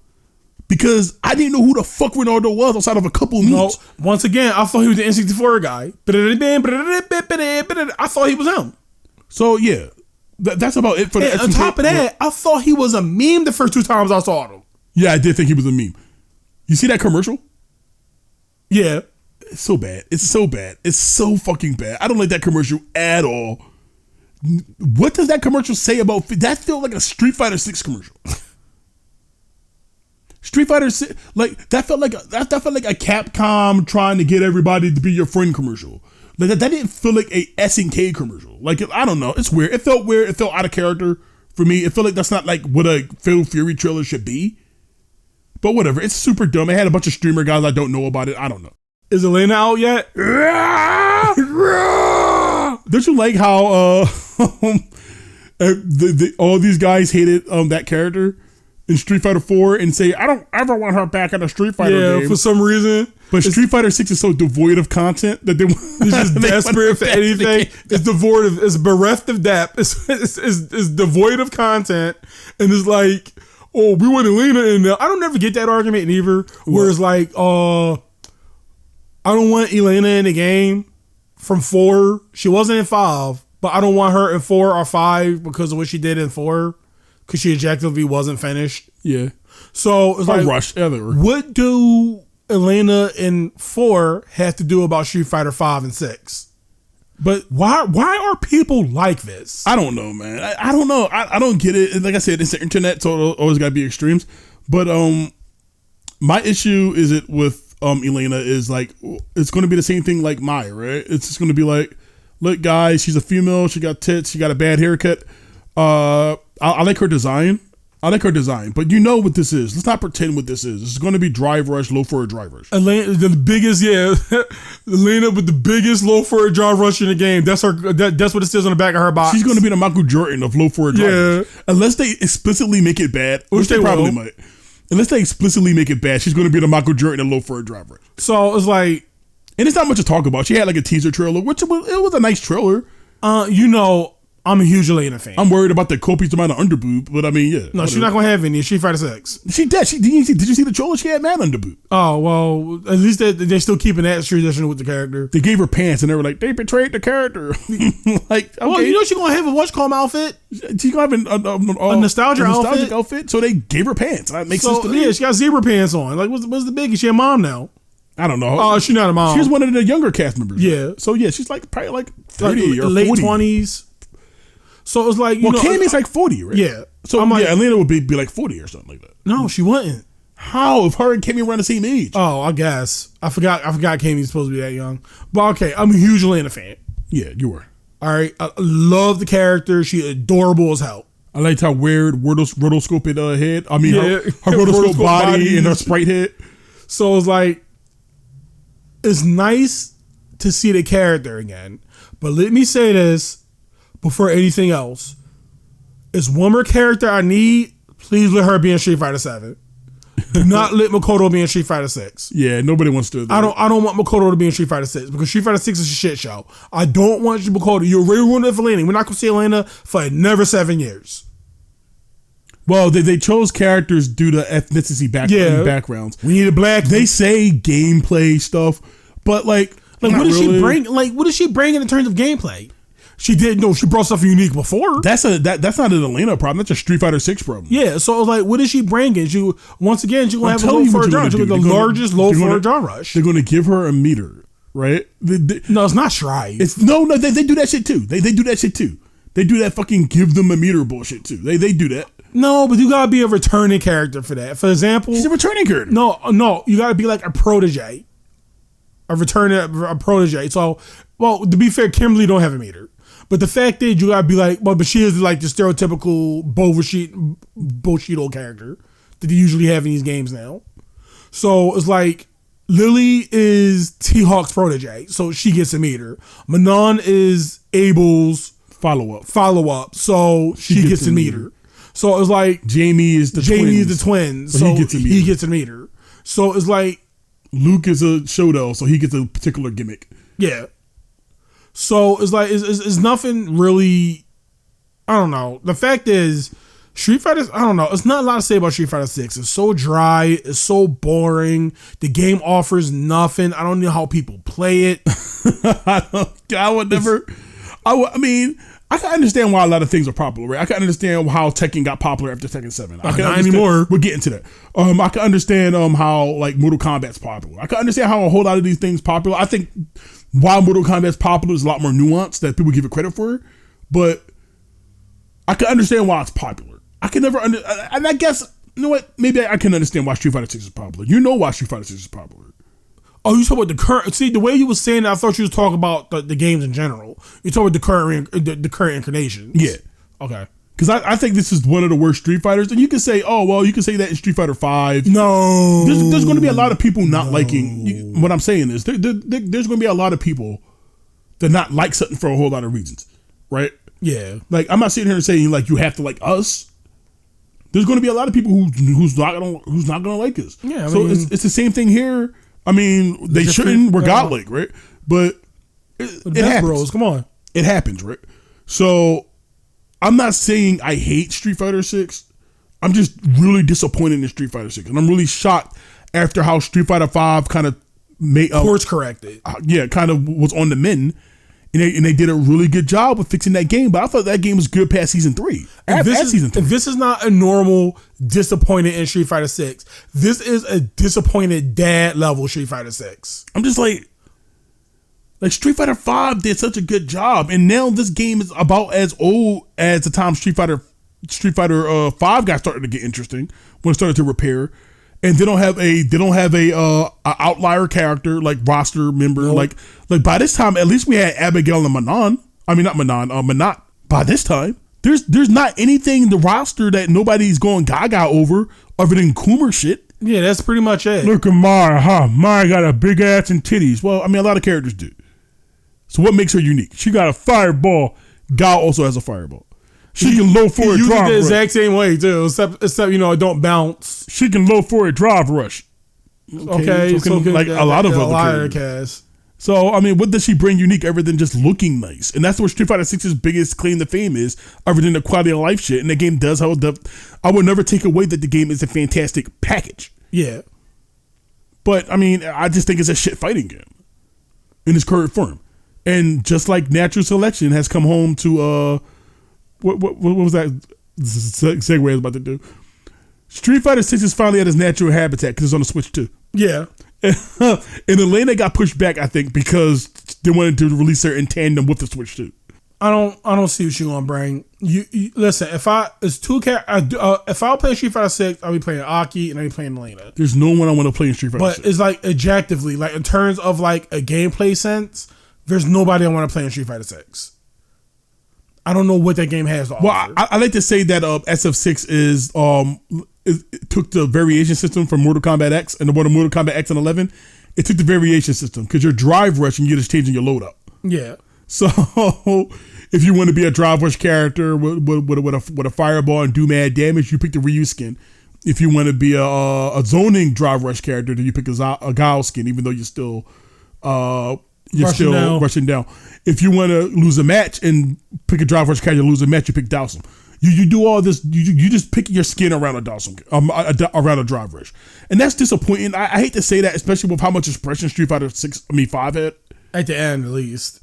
Because I didn't know who the fuck Ronaldo was outside of a couple of moves. No, once again, I thought he was the N64 guy. I thought he was him. So yeah, that's about it for the. And on top of that, I thought he was a meme the first two times I saw him. Yeah, I did think he was a meme. You see that commercial? Yeah. It's so bad. It's so bad. It's so fucking bad. I don't like that commercial at all. What does that commercial say about that? Felt like a Street Fighter 6 commercial. Street Fighter 6, like that felt like a Capcom trying to get everybody to be your friend commercial. Like that didn't feel like a SNK commercial. Like I don't know. It's weird. It felt weird. It felt out of character for me. It felt like that's not like what a Fatal Fury trailer should be. But whatever. It's super dumb. It had a bunch of streamer guys I don't know about it. I don't know. Is Elena out yet? Don't you like how all these guys hated that character in Street Fighter 4 and say, I don't ever want her back in a Street Fighter game. For some reason. But Street Fighter 6 is so devoid of content that it's just desperate for anything. It's bereft of depth. It's devoid of content. And it's like, oh, we want Elena in there. I don't never get that argument either. Where it's like, I don't want Elena in the game from 4. She wasn't in 5, but I don't want her in 4 or 5 because of what she did in 4. Because she objectively wasn't finished. Yeah. So it's like, rush. What do Elena in 4 have to do about Street Fighter 5 and 6? But why are people like this? I don't know, man. I don't know. I don't get it. Like I said, it's the internet, so it always got to be extremes. But my issue is it with Elena is like, it's going to be the same thing like Maya, right? It's just going to be like, look, guys, she's a female. She got tits. She got a bad haircut. I like her design. But you know what this is. Let's not pretend what this is. This is going to be drive rush, low for a drive rush. Elena, the biggest, Elena with the biggest low for a drive rush in the game. That's her. That's what it says on the back of her box. She's going to be the Michael Jordan of low for a drive rush. Unless they explicitly make it bad, which they probably might. Unless they explicitly make it bad, she's going to be the Michael Jordan of low for a drive rush. So it's like, and it's not much to talk about. She had like a teaser trailer, which it was a nice trailer. I'm a huge Elena fan. I'm worried about the copious amount of underboob, but I mean, yeah. No, she's not gonna have any in Street Fighter 6. She did. Did you see the trailer? She had mad underboob. Oh well, at least they're still keeping that tradition with the character. They gave her pants, and they were like, they betrayed the character. Like, okay. Well, you know she's gonna have a what's-called outfit. She's gonna have a nostalgic outfit. So they gave her pants. That makes sense to me. Yeah, she got zebra pants on. Like, what's the biggie? She a mom now. I don't know. Oh, she's not a mom. She's one of the younger cast members. Yeah. So yeah, she's like probably like 30 or late 40. 20s. So it's like, Cammy's like 40, right? Yeah. So I'm like, Elena would be like 40 or something like that. No, she wouldn't. How if her and Cammy around the same age? Oh, I guess I forgot Cammy's supposed to be that young. But okay, I'm a huge Elena fan. Yeah, you were. All right, I love the character. She adorable as hell. I liked how weird rotoscoped head. I mean, Yeah. her rotoscope body and her sprite head. So it's like, it's nice to see the character again. But let me say this before anything else. It's one more character I need. Please let her be in Street Fighter 7. Do not let Makoto be in Street Fighter 6. Yeah, nobody wants to. I don't want Makoto to be in Street Fighter 6 because Street Fighter 6 is a shit show. I don't want you, Makoto. You're already ruined it for Elena. We're not going to see Elena for another 7 years. Well, they chose characters due to ethnicity backgrounds. We need a black. They say gameplay stuff, but like what does she bring? Like, what does she bring in terms of gameplay? She did she brought stuff unique before. That's not an Elena problem. That's a Street Fighter 6 problem. Yeah, so I was like, what is she bringing? She once again, she's gonna have a telling low you what for a you're draw. gonna She's do. the largest low for a draw rush. They're going to give her a meter, right? No, it's not Strive. It's no. They do that shit too. They do that shit too. They do that fucking give them a meter bullshit too. They do that. No, but you gotta be a returning character for that. For example, She's a returning character. No, you gotta be like a protege, a protege. So, well, to be fair, Kimberly don't have a meter. But the fact is, you gotta be like, but she is like the stereotypical Bushido character that they usually have in these games now. So it's like Lily is T-Hawk's protege, so she gets a meter. Manon is Abel's follow up, so she gets a meter. So it's like Jamie is the twin, so he gets a meter. So it's like Luke is a Shodo, so he gets a particular gimmick. Yeah. So it's like it's nothing really. I don't know. The fact is, Street Fighter. I don't know. It's not a lot to say about Street Fighter 6. It's so dry. It's so boring. The game offers nothing. I don't know how people play it. I would never. I mean, I can understand why a lot of things are popular, right? I can understand how Tekken got popular after Tekken 7. Not anymore. We're getting to that. I can understand how like Mortal Kombat's popular. I can understand how a whole lot of these things popular. I think why Mortal Kombat's popular is a lot more nuanced that people give it credit for, but I can understand why it's popular. I can never and I guess you know what? Maybe I can understand why Street Fighter 6 is popular. You know why Street Fighter 6 is popular. Oh, you talking about the current? See, the way you were saying that, I thought you was talking about the games in general. You talking about the current incarnations. Yeah. Okay. Because I think this is one of the worst Street Fighters. And you can say, oh, well, you can say that in Street Fighter 5. No. There's going to be a lot of people not liking. What I'm saying is there's going to be a lot of people that not like something for a whole lot of reasons. Right? Yeah. Like, I'm not sitting here saying, like, you have to like us. There's going to be a lot of people who's not gonna like us. Yeah. So it's the same thing here. I mean, they shouldn't. We're godlike, right? But it happens. Bros, come on. It happens, right? So I'm not saying I hate Street Fighter 6. I'm just really disappointed in Street Fighter 6, and I'm really shocked after how Street Fighter 5 kind of made course corrected. Kind of was on the mend. And they did a really good job with fixing that game, but I thought that game was good past season 3. This is not a normal disappointed in Street Fighter 6. This is a disappointed dad level Street Fighter 6. I'm just like Street Fighter 5 did such a good job, and now this game is about as old as the time Street Fighter 5 got started to get interesting when it started to repair. And they don't have a outlier character like roster member. Nope. Like by this time, at least we had Abigail and Manon. I mean, not Manon, Manat. By this time, there's not anything in the roster that nobody's going gaga over other than Coomer shit. Yeah, that's pretty much it. Look at Mara, huh? Mara got a big ass and titties. Well, I mean, a lot of characters do. So what makes her unique? She got a fireball. Gal also has a fireball. She can low for a drive rush. The exact same way too, except it don't bounce. She can low for a drive rush. Okay, so like a lot of other characters. So, I mean, what does she bring unique other than just looking nice? And that's what Street Fighter 6's biggest claim to fame is, other than the quality of life shit. And the game does hold up. I would never take away that the game is a fantastic package. Yeah. But, I mean, I just think it's a shit fighting game in its current form. And just like Natural Selection has come home to, what was that segue I was about to do? Street Fighter 6 is finally at its natural habitat because it's on the Switch too. Yeah. And Elena got pushed back, I think, because they wanted to release her in tandem with the Switch 2. I don't see what you gonna bring. You listen. If I play Street Fighter 6, I'll be playing Aki and I'll be playing Elena. There's no one I want to play in Street Fighter 6. But it's like objectively, like in terms of like a gameplay sense, there's nobody I want to play in Street Fighter 6. I don't know what that game has to offer. Well, I like to say that SF6 is it took the variation system from Mortal Kombat X and the Mortal Kombat X and 11. It took the variation system because your drive rush and you're just changing your loadout. Yeah. So if you want to be a drive rush character with a fireball and do mad damage, you pick the Ryu skin. If you want to be a zoning drive rush character, then you pick a Guile skin, even though you're still rushing down. If you want to lose a match and pick a drive rush character, lose a match, you pick Dawson. You do all this. You just pick your skin around a Dawson, around a drive rush, and that's disappointing. I hate to say that, especially with how much expression Street Fighter 5 had at the end, at least.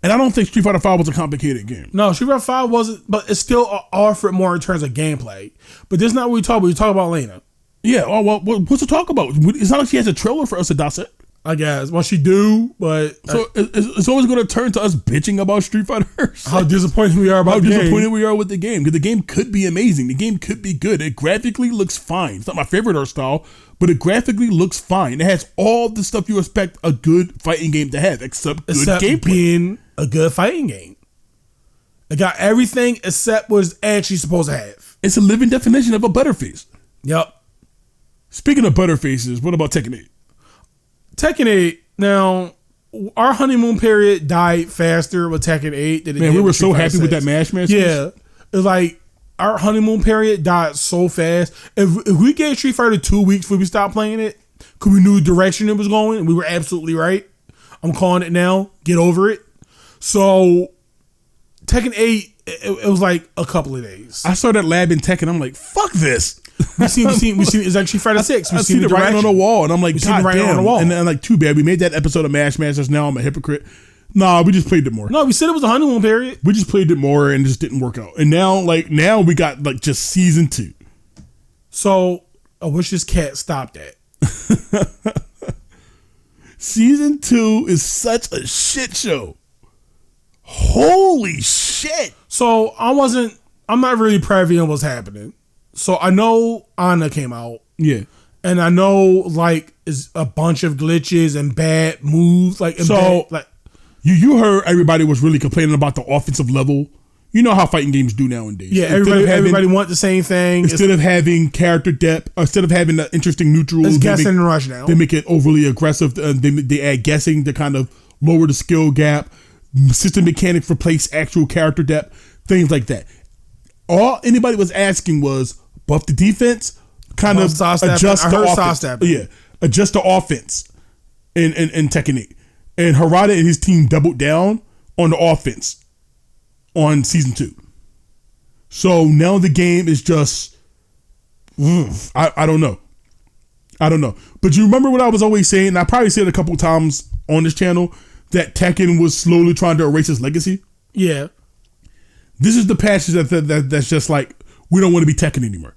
And I don't think Street Fighter 5 was a complicated game. No, Street Fighter 5 wasn't, but it still offered more in terms of gameplay. But this is not what we talk about. We talk about Elena. Yeah. Oh, well, what's to talk about? It's not like she has a trailer for us to dissect. I guess. Well, she do, but so it's always going to turn to us bitching about Street Fighter. How disappointed we are about the game. How disappointed we are with the game, because the game could be amazing. The game could be good. It graphically looks fine. It's not my favorite art style, but it graphically looks fine. It has all the stuff you expect a good fighting game to have, except gameplay. Being a good fighting game. It got everything except what it's actually supposed to have. It's a living definition of a butterface. Yep. Speaking of butterfaces, what about Tekken 8? Tekken 8, now, our honeymoon period died faster with Tekken 8 than it did. We were so happy with that Mash match. Yeah. It's like, our honeymoon period died so fast. If we gave Street Fighter 2 weeks before we stopped playing it, because we knew the direction it was going, and we were absolutely right. I'm calling it now. Get over it. So, Tekken 8, it was like a couple of days. I saw that lab in Tekken. I'm like, fuck this. We seen it's like Street Fighter 6. I seen the writing on the wall, and I'm like, God damn. On the wall. And I'm like, too bad. We made that episode of Mash Masters. Now I'm a hypocrite. Nah, we just played it more. No, we said it was a honeymoon period. We just played it more and it just didn't work out. And now we got like just season 2. So I wish this cat stopped that. Season 2 is such a shit show. Holy shit. So I'm not really privy on what's happening. So I know Anna came out. Yeah. And I know like it's a bunch of glitches and bad moves. You heard everybody was really complaining about the offensive level. You know how fighting games do nowadays. Yeah, everybody want the same thing. Instead of having character depth, instead of having the interesting neutrals, it's guessing and rush now. They make it overly aggressive. They add guessing to kind of lower the skill gap. System mechanics replace actual character depth. Things like that. All anybody was asking was buff the defense, kind of adjust the offense. Yeah, adjust the offense in Tekken 8. And Harada and his team doubled down on the offense on season 2. So now the game is just, I don't know. But you remember what I was always saying? I probably said a couple times on this channel that Tekken was slowly trying to erase its legacy. Yeah. This is the patch that's just like, we don't want to be Tekken anymore.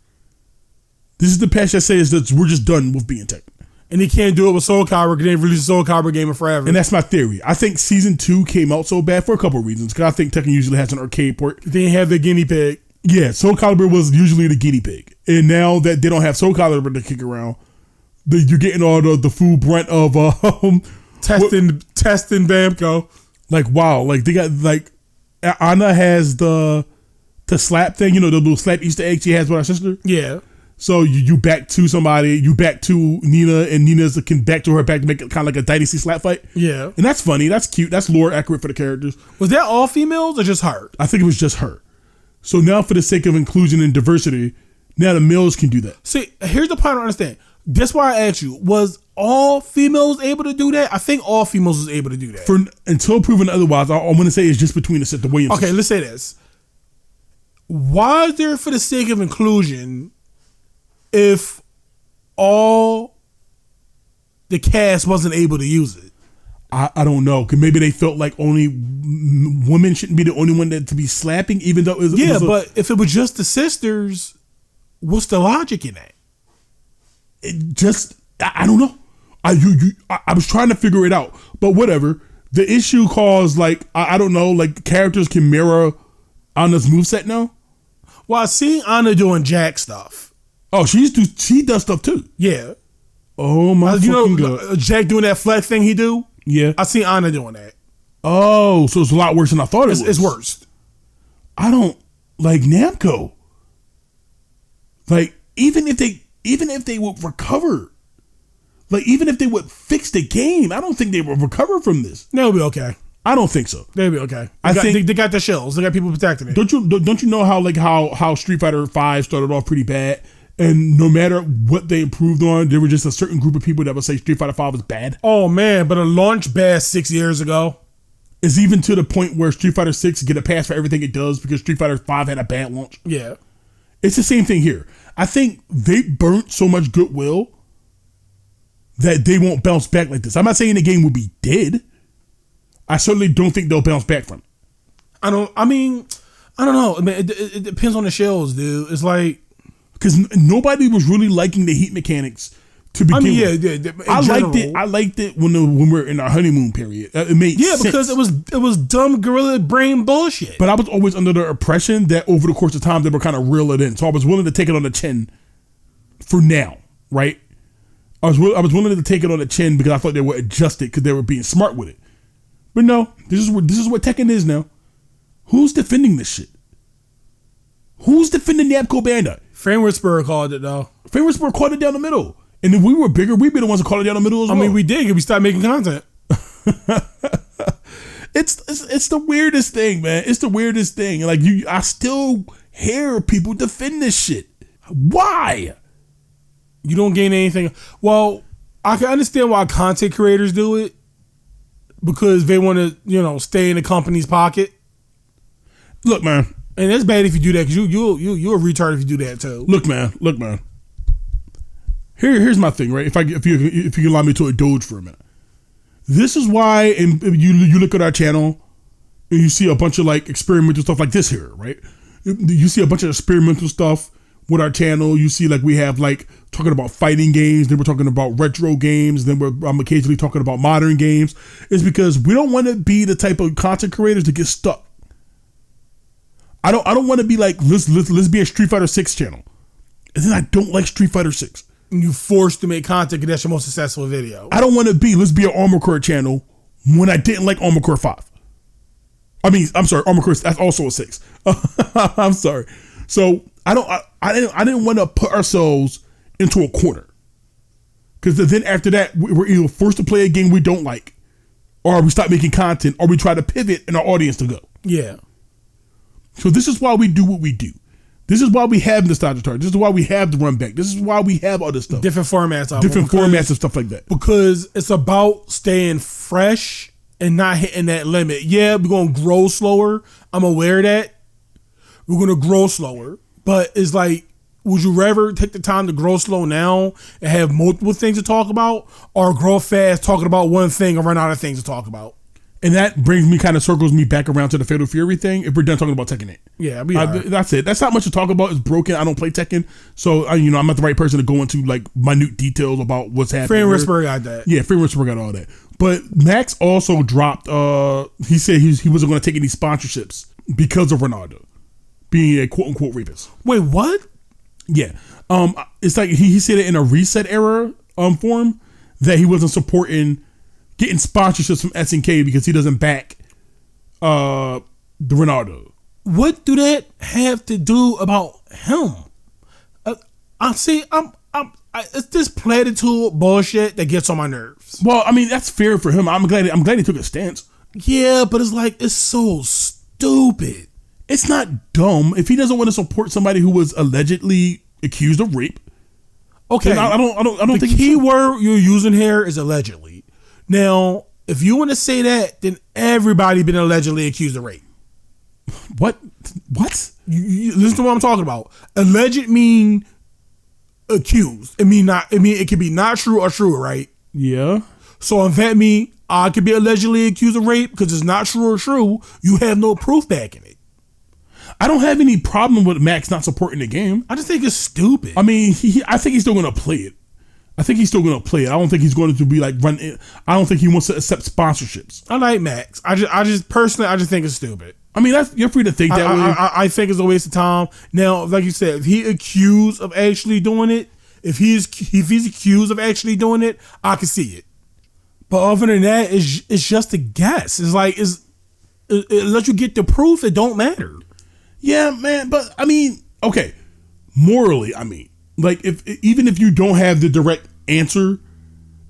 This is the patch that says that we're just done with being Tekken. And he can't do it with Soul Calibur because they released a Soul Calibur game in forever. And that's my theory. I think season 2 came out so bad for a couple of reasons. Because I think Tekken usually has an arcade port. They didn't have the guinea pig. Yeah, Soul Calibur was usually the guinea pig. And now that they don't have Soul Calibur to kick around, you're getting all the full brunt of testing Bamco. Like, wow. Like, they got, like, Anna has the slap thing. You know, the little slap Easter egg she has with her sister? Yeah. So you back to somebody, you back to Nina, and Nina's can back to her back to make it kind of like a dynasty slap fight. Yeah. And that's funny. That's cute. That's lore accurate for the characters. Was that all females or just her? I think it was just her. So now for the sake of inclusion and diversity, now the males can do that. See, here's the part I don't understand. That's why I asked you, was all females able to do that? I think all females was able to do that. Until proven otherwise, I'm going to say it's just between the Williams. Okay, let's say this. Why is there, for the sake of inclusion, if all the cast wasn't able to use it? I don't know. Because maybe they felt like only women shouldn't be the only one to be slapping, even though it was but if it was just the sisters, what's the logic in that? I don't know. I was trying to figure it out, but whatever. The issue caused I don't know, characters can mirror Anna's moveset now. Well, I seen Anna doing Jack stuff. Oh, she does stuff too. Yeah. Oh my fucking god. Jack doing that flat thing he do. Yeah. I seen Anna doing that. Oh, so it's a lot worse than I thought it was. It's worse. I don't like Namco. Even if they would recover, even if they would fix the game, I don't think they would recover from this. They'll be okay. I don't think so. They'll be okay. I think they got their shells. They got people protecting it. Don't you know how Street Fighter V started off pretty bad, and no matter what they improved on, there was just a certain group of people that would say Street Fighter V was bad. Oh man, but it launched bad 6 years ago. It's even to the point where Street Fighter 6 get a pass for everything it does because Street Fighter V had a bad launch. Yeah. It's the same thing here. I think they burnt so much goodwill that they won't bounce back like this. I'm not saying the game will be dead. I certainly don't think they'll bounce back from it. I don't know. I mean, it depends on the shells, dude. It's like, because nobody was really liking the heat mechanics to begin with. I liked it when we were in our honeymoon period. It made sense. Because it was dumb gorilla brain bullshit. But I was always under the impression that over the course of time they were kind of reel it in. So I was willing to take it on the chin for now, right? I was willing to take it on the chin because I thought they were adjusted because they were being smart with it. But no, this is what Tekken is now. Who's defending this shit? Who's defending Namco Bandai? Frame Whisperer called it though. Frame Whisperer called it down the middle. And if we were bigger, we'd be the ones that called it down the middle as well. I mean, we did because we started making content. It's the weirdest thing, man. It's the weirdest thing. I still hear people defend this shit. Why? You don't gain anything. Well, I can understand why content creators do it because they want to, stay in the company's pocket. Look, man, and it's bad if you do that because you're a retard if you do that too. Look, man. Here's my thing, right? If you allow me to indulge for a minute, this is why, and you look at our channel and you see a bunch of experimental stuff like this here, right? You see a bunch of experimental stuff with our channel. You see we have talking about fighting games, then we're talking about retro games, then I'm occasionally talking about modern games. It's because we don't want to be the type of content creators to get stuck. I don't want to be let's be a Street Fighter 6 channel, and then I don't like Street Fighter 6. You forced to make content because that's your most successful video. I don't want to be let's be an Armored Core channel when I didn't like Armored Core 5. I'm sorry, Armored Core, that's also a 6. I'm sorry. So I didn't want to put ourselves into a corner, because then after that we're either forced to play a game we don't like, or we stop making content, or we try to pivot in our audience to go. Yeah. So this is why we do what we do. This is why we have Nostalgia Target. This is why we have the Run Back. This is why we have all this stuff. Different formats and stuff like that. Because it's about staying fresh and not hitting that limit. Yeah, we're going to grow slower. I'm aware of that. We're going to grow slower. But it's would you rather take the time to grow slow now and have multiple things to talk about, or grow fast talking about one thing and run out of things to talk about? And that circles me back around to the Fatal Fury thing if we're done talking about Tekken 8. Yeah, that's it. That's not much to talk about. It's broken. I don't play Tekken. So, I'm not the right person to go into minute details about what's happening. Frame Whisperer got that. Yeah, Frame Whisperer got all that. But Max also dropped, he said he wasn't going to take any sponsorships because of Ronaldo being a quote unquote rapist. Wait, what? Yeah. It's he said it in a reset era form that he wasn't supporting getting sponsorships from SNK because he doesn't back the Ronaldo. What do that have to do about him? It's this platitude bullshit that gets on my nerves. Well, that's fair for him. I'm glad he took a stance. Yeah, but it's so stupid. It's not dumb. If he doesn't want to support somebody who was allegedly accused of rape. Okay, And I don't the think key word you're using here is allegedly. Now, if you want to say that, then everybody been allegedly accused of rape. What? You listen to what I'm talking about. Alleged mean accused. It mean not. It can be not true or true, right? Yeah. So if that mean I could be allegedly accused of rape because it's not true or true, you have no proof backing it. I don't have any problem with Max not supporting the game. I just think it's stupid. I mean, I think he's still going to play it. I don't think he's going to be like run. I don't think he wants to accept sponsorships. I like Max. I just personally think it's stupid. I mean, you're free to think that way. I think it's a waste of time. Now, like you said, if he accused of actually doing it, if he's accused of actually doing it, I can see it. But other than that, it's just a guess. It's like it lets you get the proof. It don't matter. Yeah, man. But I mean, okay, morally, I mean, like even if you don't have the direct answer,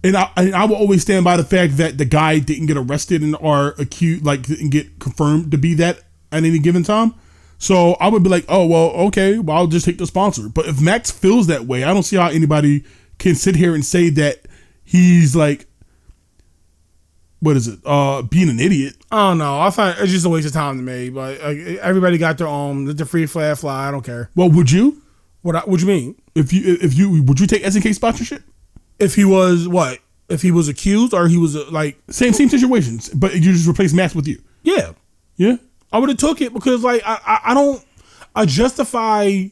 and I will always stand by the fact that the guy didn't get arrested and are accused, like didn't get confirmed to be that at any given time. So I would be like, oh well, okay, well I'll just take the sponsor. But if Max feels that way, I don't see how anybody can sit here and say that he's like, what is it? Being an idiot. I don't know. I find it's just a waste of time to me. But everybody got their own. Let the free flag fly. I don't care. Well, would you? What you mean? If you would you take SNK sponsorship? If he was what? If he was accused or he was like same situations, but you just replace Max with you. Yeah, yeah. I would have took it because like I justify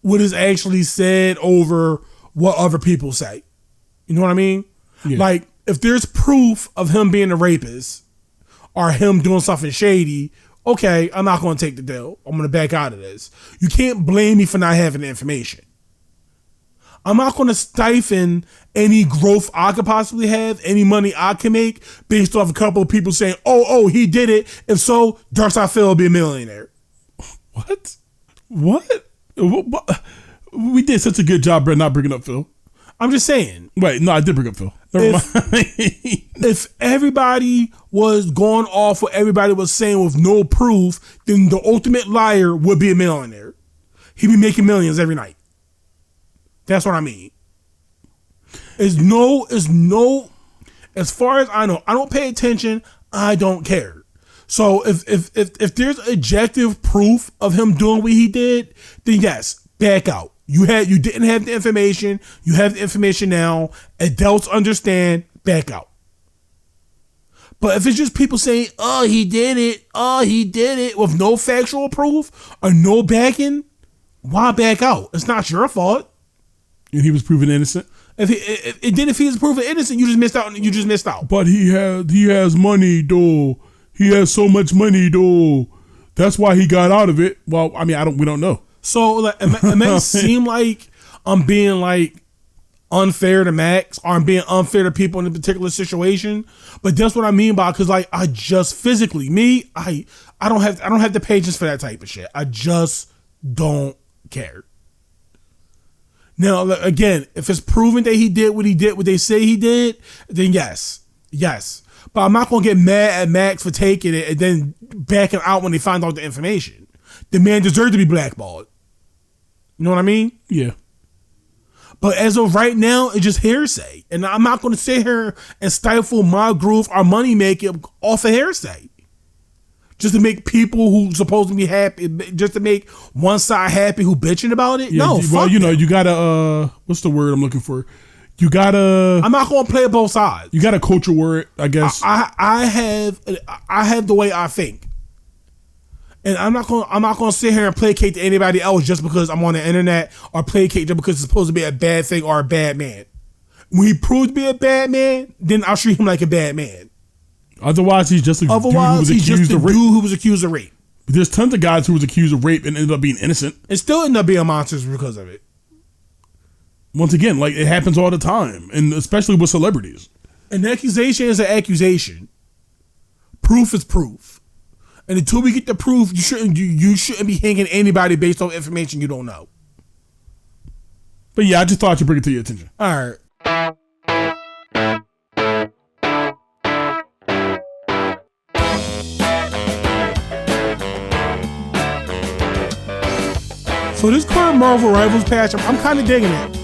what is actually said over what other people say. You know what I mean? Yeah. Like if there's proof of him being a rapist or him doing something shady, okay, I'm not going to take the deal. I'm going to back out of this. You can't blame me for not having the information. I'm not going to stifle any growth I could possibly have, any money I can make based off a couple of people saying, oh, he did it. If so, Darkside Phil will be a millionaire. What? We did such a good job, Brett, not bringing up Phil. I'm just saying. Wait, no, I did bring up Phil. If everybody was going off what everybody was saying with no proof, then the ultimate liar would be a millionaire. He'd be making millions every night. That's what I mean. As far as I know, I don't pay attention. I don't care. So if there's objective proof of him doing what he did, then yes, back out. You didn't have the information. You have the information now. Adults understand. Back out. But if it's just people saying, "Oh, he did it," with no factual proof or no backing, why back out? It's not your fault. And he was proven innocent. If he was proven innocent, you just missed out. But he has money though. He has so much money though. That's why he got out of it. Well, I mean, we don't know. So like, it may seem like I'm being like unfair to Max or I'm being unfair to people in a particular situation, but that's what I mean by because like I just physically I don't have the patience for that type of shit. I just don't care. Now again, if it's proven that he did what they say he did, then yes. But I'm not gonna get mad at Max for taking it and then backing out when they find out the information. The man deserved to be blackballed. You know what I mean? Yeah. But as of right now, it's just hearsay. And I'm not going to sit here and stifle my groove or money making off of hearsay. Just to make people who supposed to be happy, just to make one side happy who bitching about it? Yeah, no, well, you gotta, what's the word I'm looking for? I'm not going to play both sides. You gotta culture war it, I guess. I have the way I think. And I'm not gonna sit here and placate to anybody else just because I'm on the internet or placate just because it's supposed to be a bad thing or a bad man. When he proved to be a bad man, then I'll treat him like a bad man. Otherwise, he's just a dude who was accused of rape. There's tons of guys who was accused of rape and ended up being innocent. And still ended up being monsters because of it. Once again, like it happens all the time, and especially with celebrities. An accusation is an accusation. Proof is proof. And until we get the proof, you shouldn't be hanging anybody based on information you don't know. But yeah, I just thought you'd bring it to your attention. All right. So this current Marvel Rivals patch, I'm kind of digging it.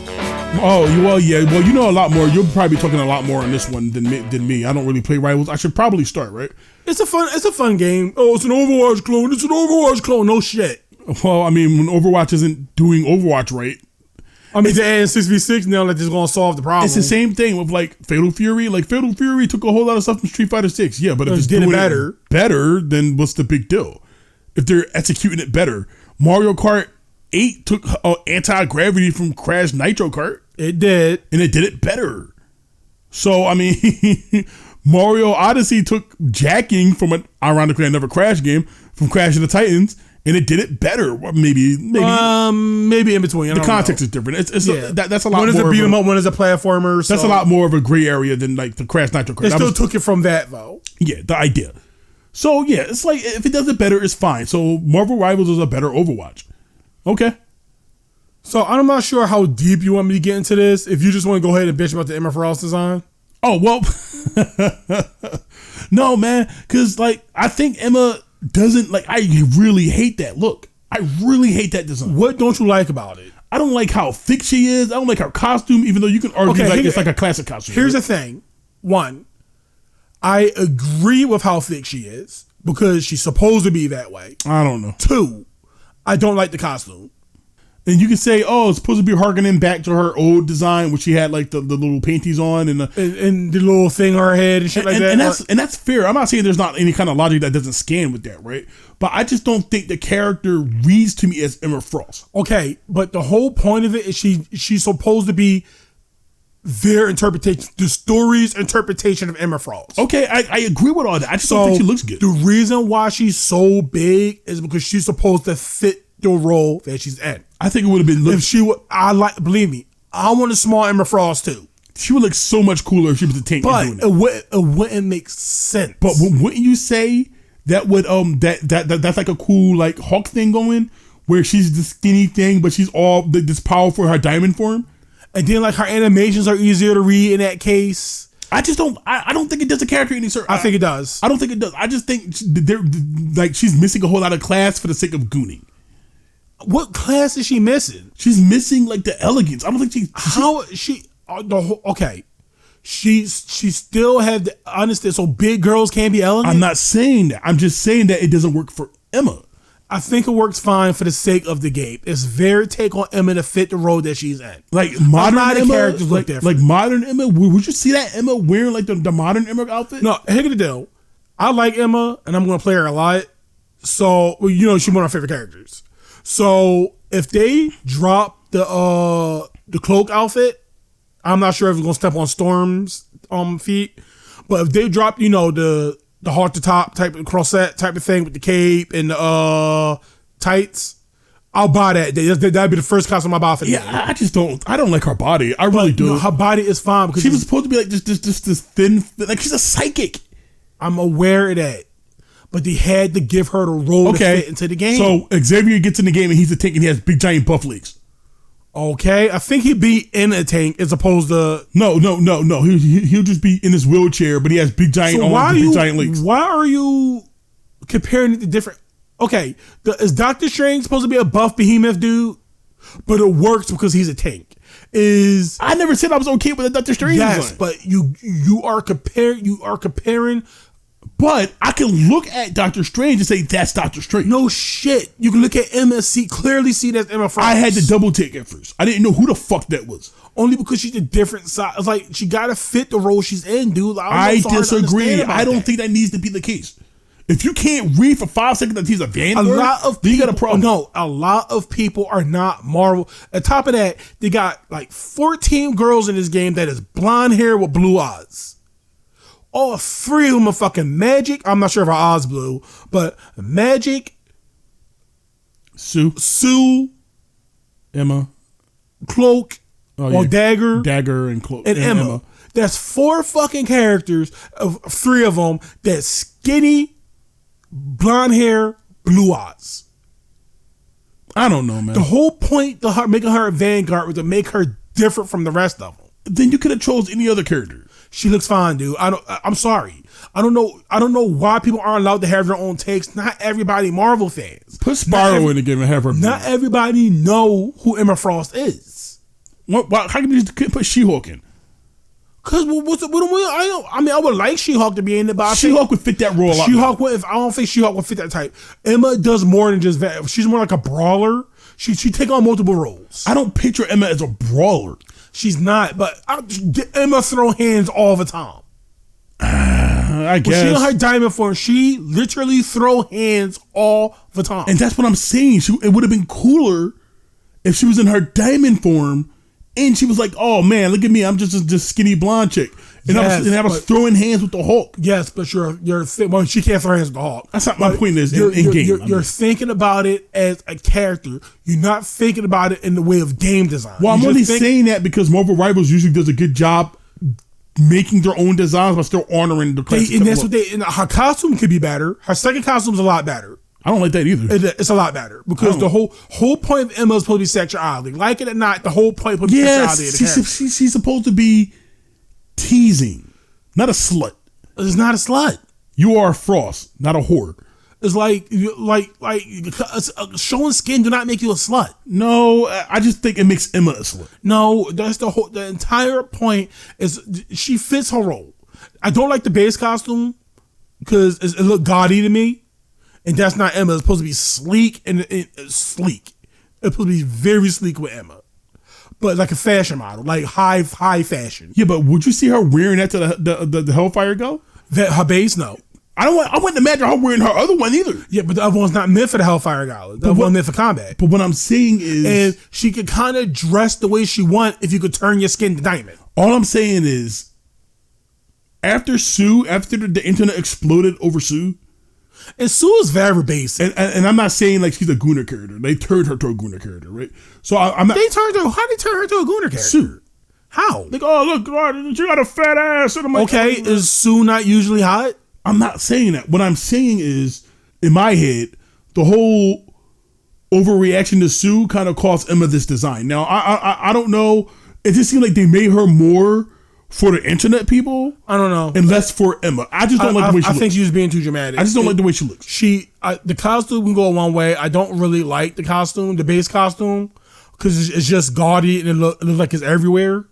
Oh, well, yeah. Well, you know a lot more. You'll probably be talking a lot more on this one than me. I don't really play Rivals. I should probably start, right? It's a fun game. Oh, it's an Overwatch clone. It's an Overwatch clone. No shit. Well, I mean, when Overwatch isn't doing Overwatch right, I mean, they're adding 6v6 now that is going to solve the problem. it's the same thing with like Fatal Fury. Like Fatal Fury took a whole lot of stuff from Street Fighter 6. Yeah, but if it's did it doing better, then what's the big deal? If they're executing it better, Mario Kart 8 took anti-gravity from Crash Nitro Kart. It did. And it did it better. So, I mean, Mario Odyssey took jacking from an ironically another Crash game from Crash of the Titans, and it did it better. Maybe in between. The context is different. That's a lot more. One is a beat 'em up, one is a platformer. That's a lot more of a gray area than like the Crash Nitro Kart. They still took it from that though. Yeah, the idea. So yeah, it's like if it does it better, it's fine. So Marvel Rivals is a better Overwatch. Okay. So I'm not sure how deep you want me to get into this. If you just want to go ahead and bitch about the Emma Frost design. Oh well, no man, because like I think Emma doesn't like. I really hate that look. I really hate that design. What don't you like about it? I don't like how thick she is. I don't like her costume, even though you can argue it's like a classic costume. Here's the thing. One, I agree with how thick she is because she's supposed to be that way. I don't know. Two, I don't like the costume. And you can say, oh, it's supposed to be harkening back to her old design, where she had like the little panties on and the little thing on her head and shit like that. And that's fair. I'm not saying there's not any kind of logic that doesn't scan with that, right? But I just don't think the character reads to me as Emma Frost. Okay, but the whole point of it is she's supposed to be their interpretation, the story's interpretation of Emma Frost. Okay, I agree with all that. I just don't think she looks good. The reason why she's so big is because she's supposed to fit the role that she's in. I think it would have been. If she would, believe me, I want a small Emma Frost too. She would look so much cooler if she was a tank. But doing that. it wouldn't make sense. But wouldn't you say that would that's like a cool like Hulk thing going, where she's the skinny thing, but she's all this powerful her diamond form, and then like her animations are easier to read in that case. I just don't. I don't think it does the character any service. I think it does. I don't think it does. I just think they're like she's missing a whole lot of class for the sake of gooning. What class is she missing? She's missing like the elegance. I don't think she still have the understand. So big girls can't be elegant. I'm not saying that. I'm just saying that it doesn't work for Emma. I think it works fine for the sake of the game. It's very take on Emma to fit the role that she's in. Like modern Emma, characters look different. Like modern Emma, would you see that Emma wearing like the modern Emma outfit? No, here's the deal. I like Emma, and I'm going to play her a lot. So she's one of my favorite characters. So if they drop the cloak outfit, I'm not sure if it's gonna step on Storm's feet. But if they drop, the heart to top type of corset type of thing with the cape and the tights, I'll buy that. That'd be the first costume I buy for the game. I don't like her body. I really do. Her body is fine because she was supposed to be like just this thin, like she's a psychic. I'm aware of that. But they had to give her the role to fit into the game. So Xavier gets in the game and he's a tank and he has big giant buff legs. Okay, I think he'd be in a tank as opposed to no. He'll just be in his wheelchair, but he has big giant arms and big giant legs. Why are you comparing it to different? Okay, is Doctor Strange supposed to be a buff behemoth dude? But it works because he's a tank. I never said I was okay with the Doctor Strange. Yes, but you are comparing. But I can look at Doctor Strange and say that's Doctor Strange. No shit. You can look at Emma and clearly see that's Emma Frost. I had to double take at first. I didn't know who the fuck that was. Only because she's a different size. It's like she gotta fit the role she's in, dude. I disagree. I don't think that needs to be the case. If you can't read for 5 seconds that he's a Vanguard, a lot of people, you got a problem. No, a lot of people are not Marvel. On top of that, they got like 14 girls in this game that is blonde hair with blue eyes. All 3 of them are fucking Magic. I'm not sure if her eyes blue, but Magic, Sue, Emma, Cloak, Dagger, and Cloak, and Emma. That's 4 fucking characters. 3 of them that's skinny, blonde hair, blue eyes. I don't know, man. The whole point of her making her a Vanguard was to make her different from the rest of them. Then you could have chose any other character. She looks fine, dude. I'm sorry. I don't know why people aren't allowed to have their own takes. Not everybody Marvel fans. Put Spyro in the game and have her. Not everybody know who Emma Frost is. How come you just couldn't put She-Hulk in? Cause I would like She-Hulk to be in it, but She-Hulk would fit that role a lot. She-Hulk would. I don't think She-Hulk would fit that type. Emma does more than just that. She's more like a brawler. She take on multiple roles. I don't picture Emma as a brawler. She's not, but Emma throw hands all the time. I guess. When she in her diamond form, she literally throw hands all the time. And that's what I'm saying. It would have been cooler if she was in her diamond form and she was like, "Oh man, look at me! I'm just a skinny blonde chick," and I was throwing hands with the Hulk. Yes, but well, she can't throw hands with the Hulk. That's not my point. Is in game. You're thinking about it as a character. You're not thinking about it in the way of game design. Well, I'm only saying that because Marvel Rivals usually does a good job making their own designs, but still honoring the classic. And that's what her costume could be better. Her second costume is a lot better. I don't like that either. It's a lot better because the whole point of Emma is supposed to be sexuality. Like it or not, the whole point of sexuality. She's supposed to be teasing, not a slut. It's not a slut. You are a Frost, not a whore. It's like showing skin do not make you a slut. No, I just think it makes Emma a slut. No, that's the entire point. Is she fits her role. I don't like the base costume because it looked gaudy to me. And that's not Emma. It's supposed to be sleek and sleek. It's supposed to be very sleek with Emma, but like a fashion model, like high fashion. Yeah, but would you see her wearing that to the Hellfire Go? That her base, no. I wouldn't imagine her wearing her other one either. Yeah, but the other one's not meant for the Hellfire Gala. The other one's meant for combat. But what I'm saying is, and she could kind of dress the way she want if you could turn your skin to diamond. All I'm saying is, after the internet exploded over Sue. And Sue is very basic. And I'm not saying like she's a Gooner character. They turned her to a Gooner character, right? So I'm not. How they turn her to a Gooner character? Sue. How? Like, oh look, God, she got a fat ass. And I'm like, okay, is Sue not usually hot? I'm not saying that. What I'm saying is, in my head, the whole overreaction to Sue kind of cost Emma this design. Now, I don't know. It just seemed like they made her more for the internet people. I don't know. And less for Emma. I just don't like the way she looks. I think she was being too dramatic. I just don't like the way she looks. The costume can go one way. I don't really like the costume, the base costume, because it's just gaudy and it looks like it's everywhere.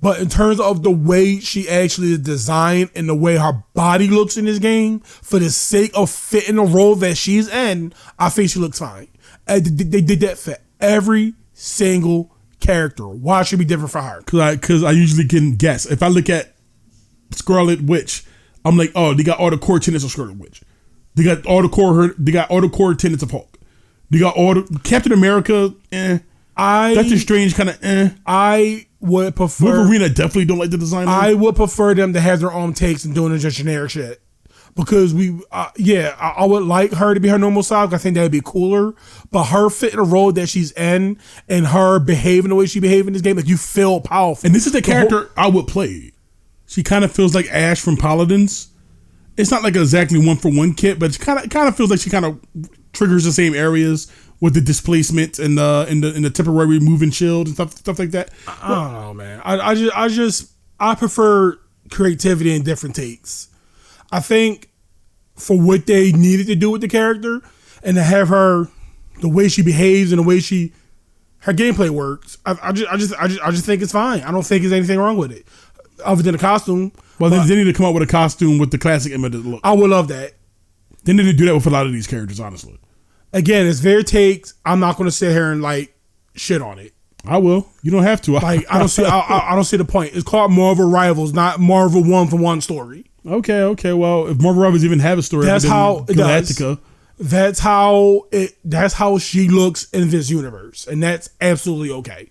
But in terms of the way she actually is designed and the way her body looks in this game, for the sake of fitting the role that she's in, I think she looks fine. They did that for every single character. Why should it be different for her? Because I usually can guess. If I look at Scarlet Witch, I'm like, oh, they got all the core tenets of Scarlet Witch. They got all the core tenets of Hulk. They got all the Captain America. Doctor Strange kind of. I would prefer Wolverine. I definitely don't like the design. I would prefer them to have their own takes and doing just generic shit. Because I would like her to be her normal size. I think that'd be cooler. But her fitting the role that she's in and her behaving the way she behaved in this game, like you feel powerful. And this is the character I would play. She kind of feels like Ash from Paladins. It's not like exactly 1-for-1 kit, but it kind of feels like she kind of triggers the same areas with the displacement and the temporary moving shield and stuff like that. I don't know, man. I prefer creativity and different takes. I think for what they needed to do with the character and to have her, the way she behaves and the way her gameplay works, I just think it's fine. I don't think there's anything wrong with it, other than the costume. Well, they need to come up with a costume with the classic Emma look. I would love that. They need to do that with a lot of these characters, honestly. Again, it's their takes. I'm not going to sit here and like shit on it. I will. You don't have to. Like I don't see the point. It's called Marvel Rivals, not Marvel 1-for-1 story. Okay. Well, if Marvel Rivals even have a story, that's how it Galactica. That's how she looks in this universe, and that's absolutely okay.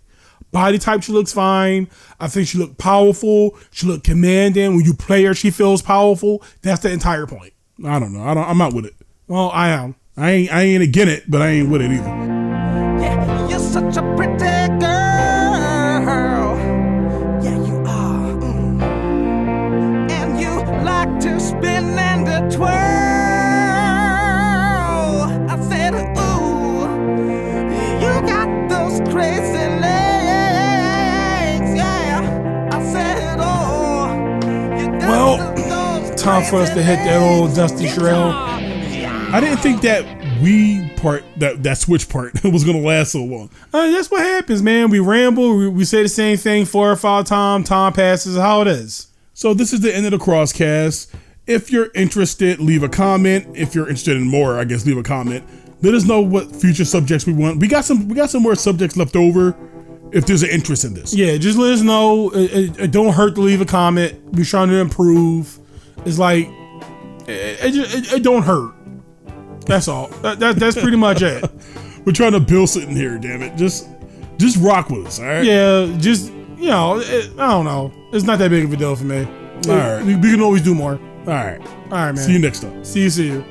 Body type, she looks fine. I think she looked powerful. She looked commanding. When you play her, she feels powerful. That's the entire point. I don't know. I'm not with it. Well, I am. I ain't against it, but I ain't with it either. Yeah, you're such a pretty girl. Yeah, you are. And you like to spin and to twirl. I said, ooh, you got those crazy legs. Yeah, I said, oh, you got those time for us to hit that old Dusty Shrell. I didn't think that we part, that switch part was gonna last so long. That's what happens, man. We ramble, we say the same thing 4 or 5 times, time passes, how it is. So this is the end of the Crosscast. If you're interested, leave a comment. If you're interested in more, I guess leave a comment. Let us know what future subjects we want. We got some more subjects left over. If there's an interest in this, yeah, just let us know. It don't hurt to leave a comment. We're trying to improve. It's like it don't hurt. That's all. That's pretty much it. We're trying to build something here. Damn it, just rock with us. All right. Yeah, just I don't know. It's not that big of a deal for me. All right. We can always do more. All right. All right, man. See you next time. See you.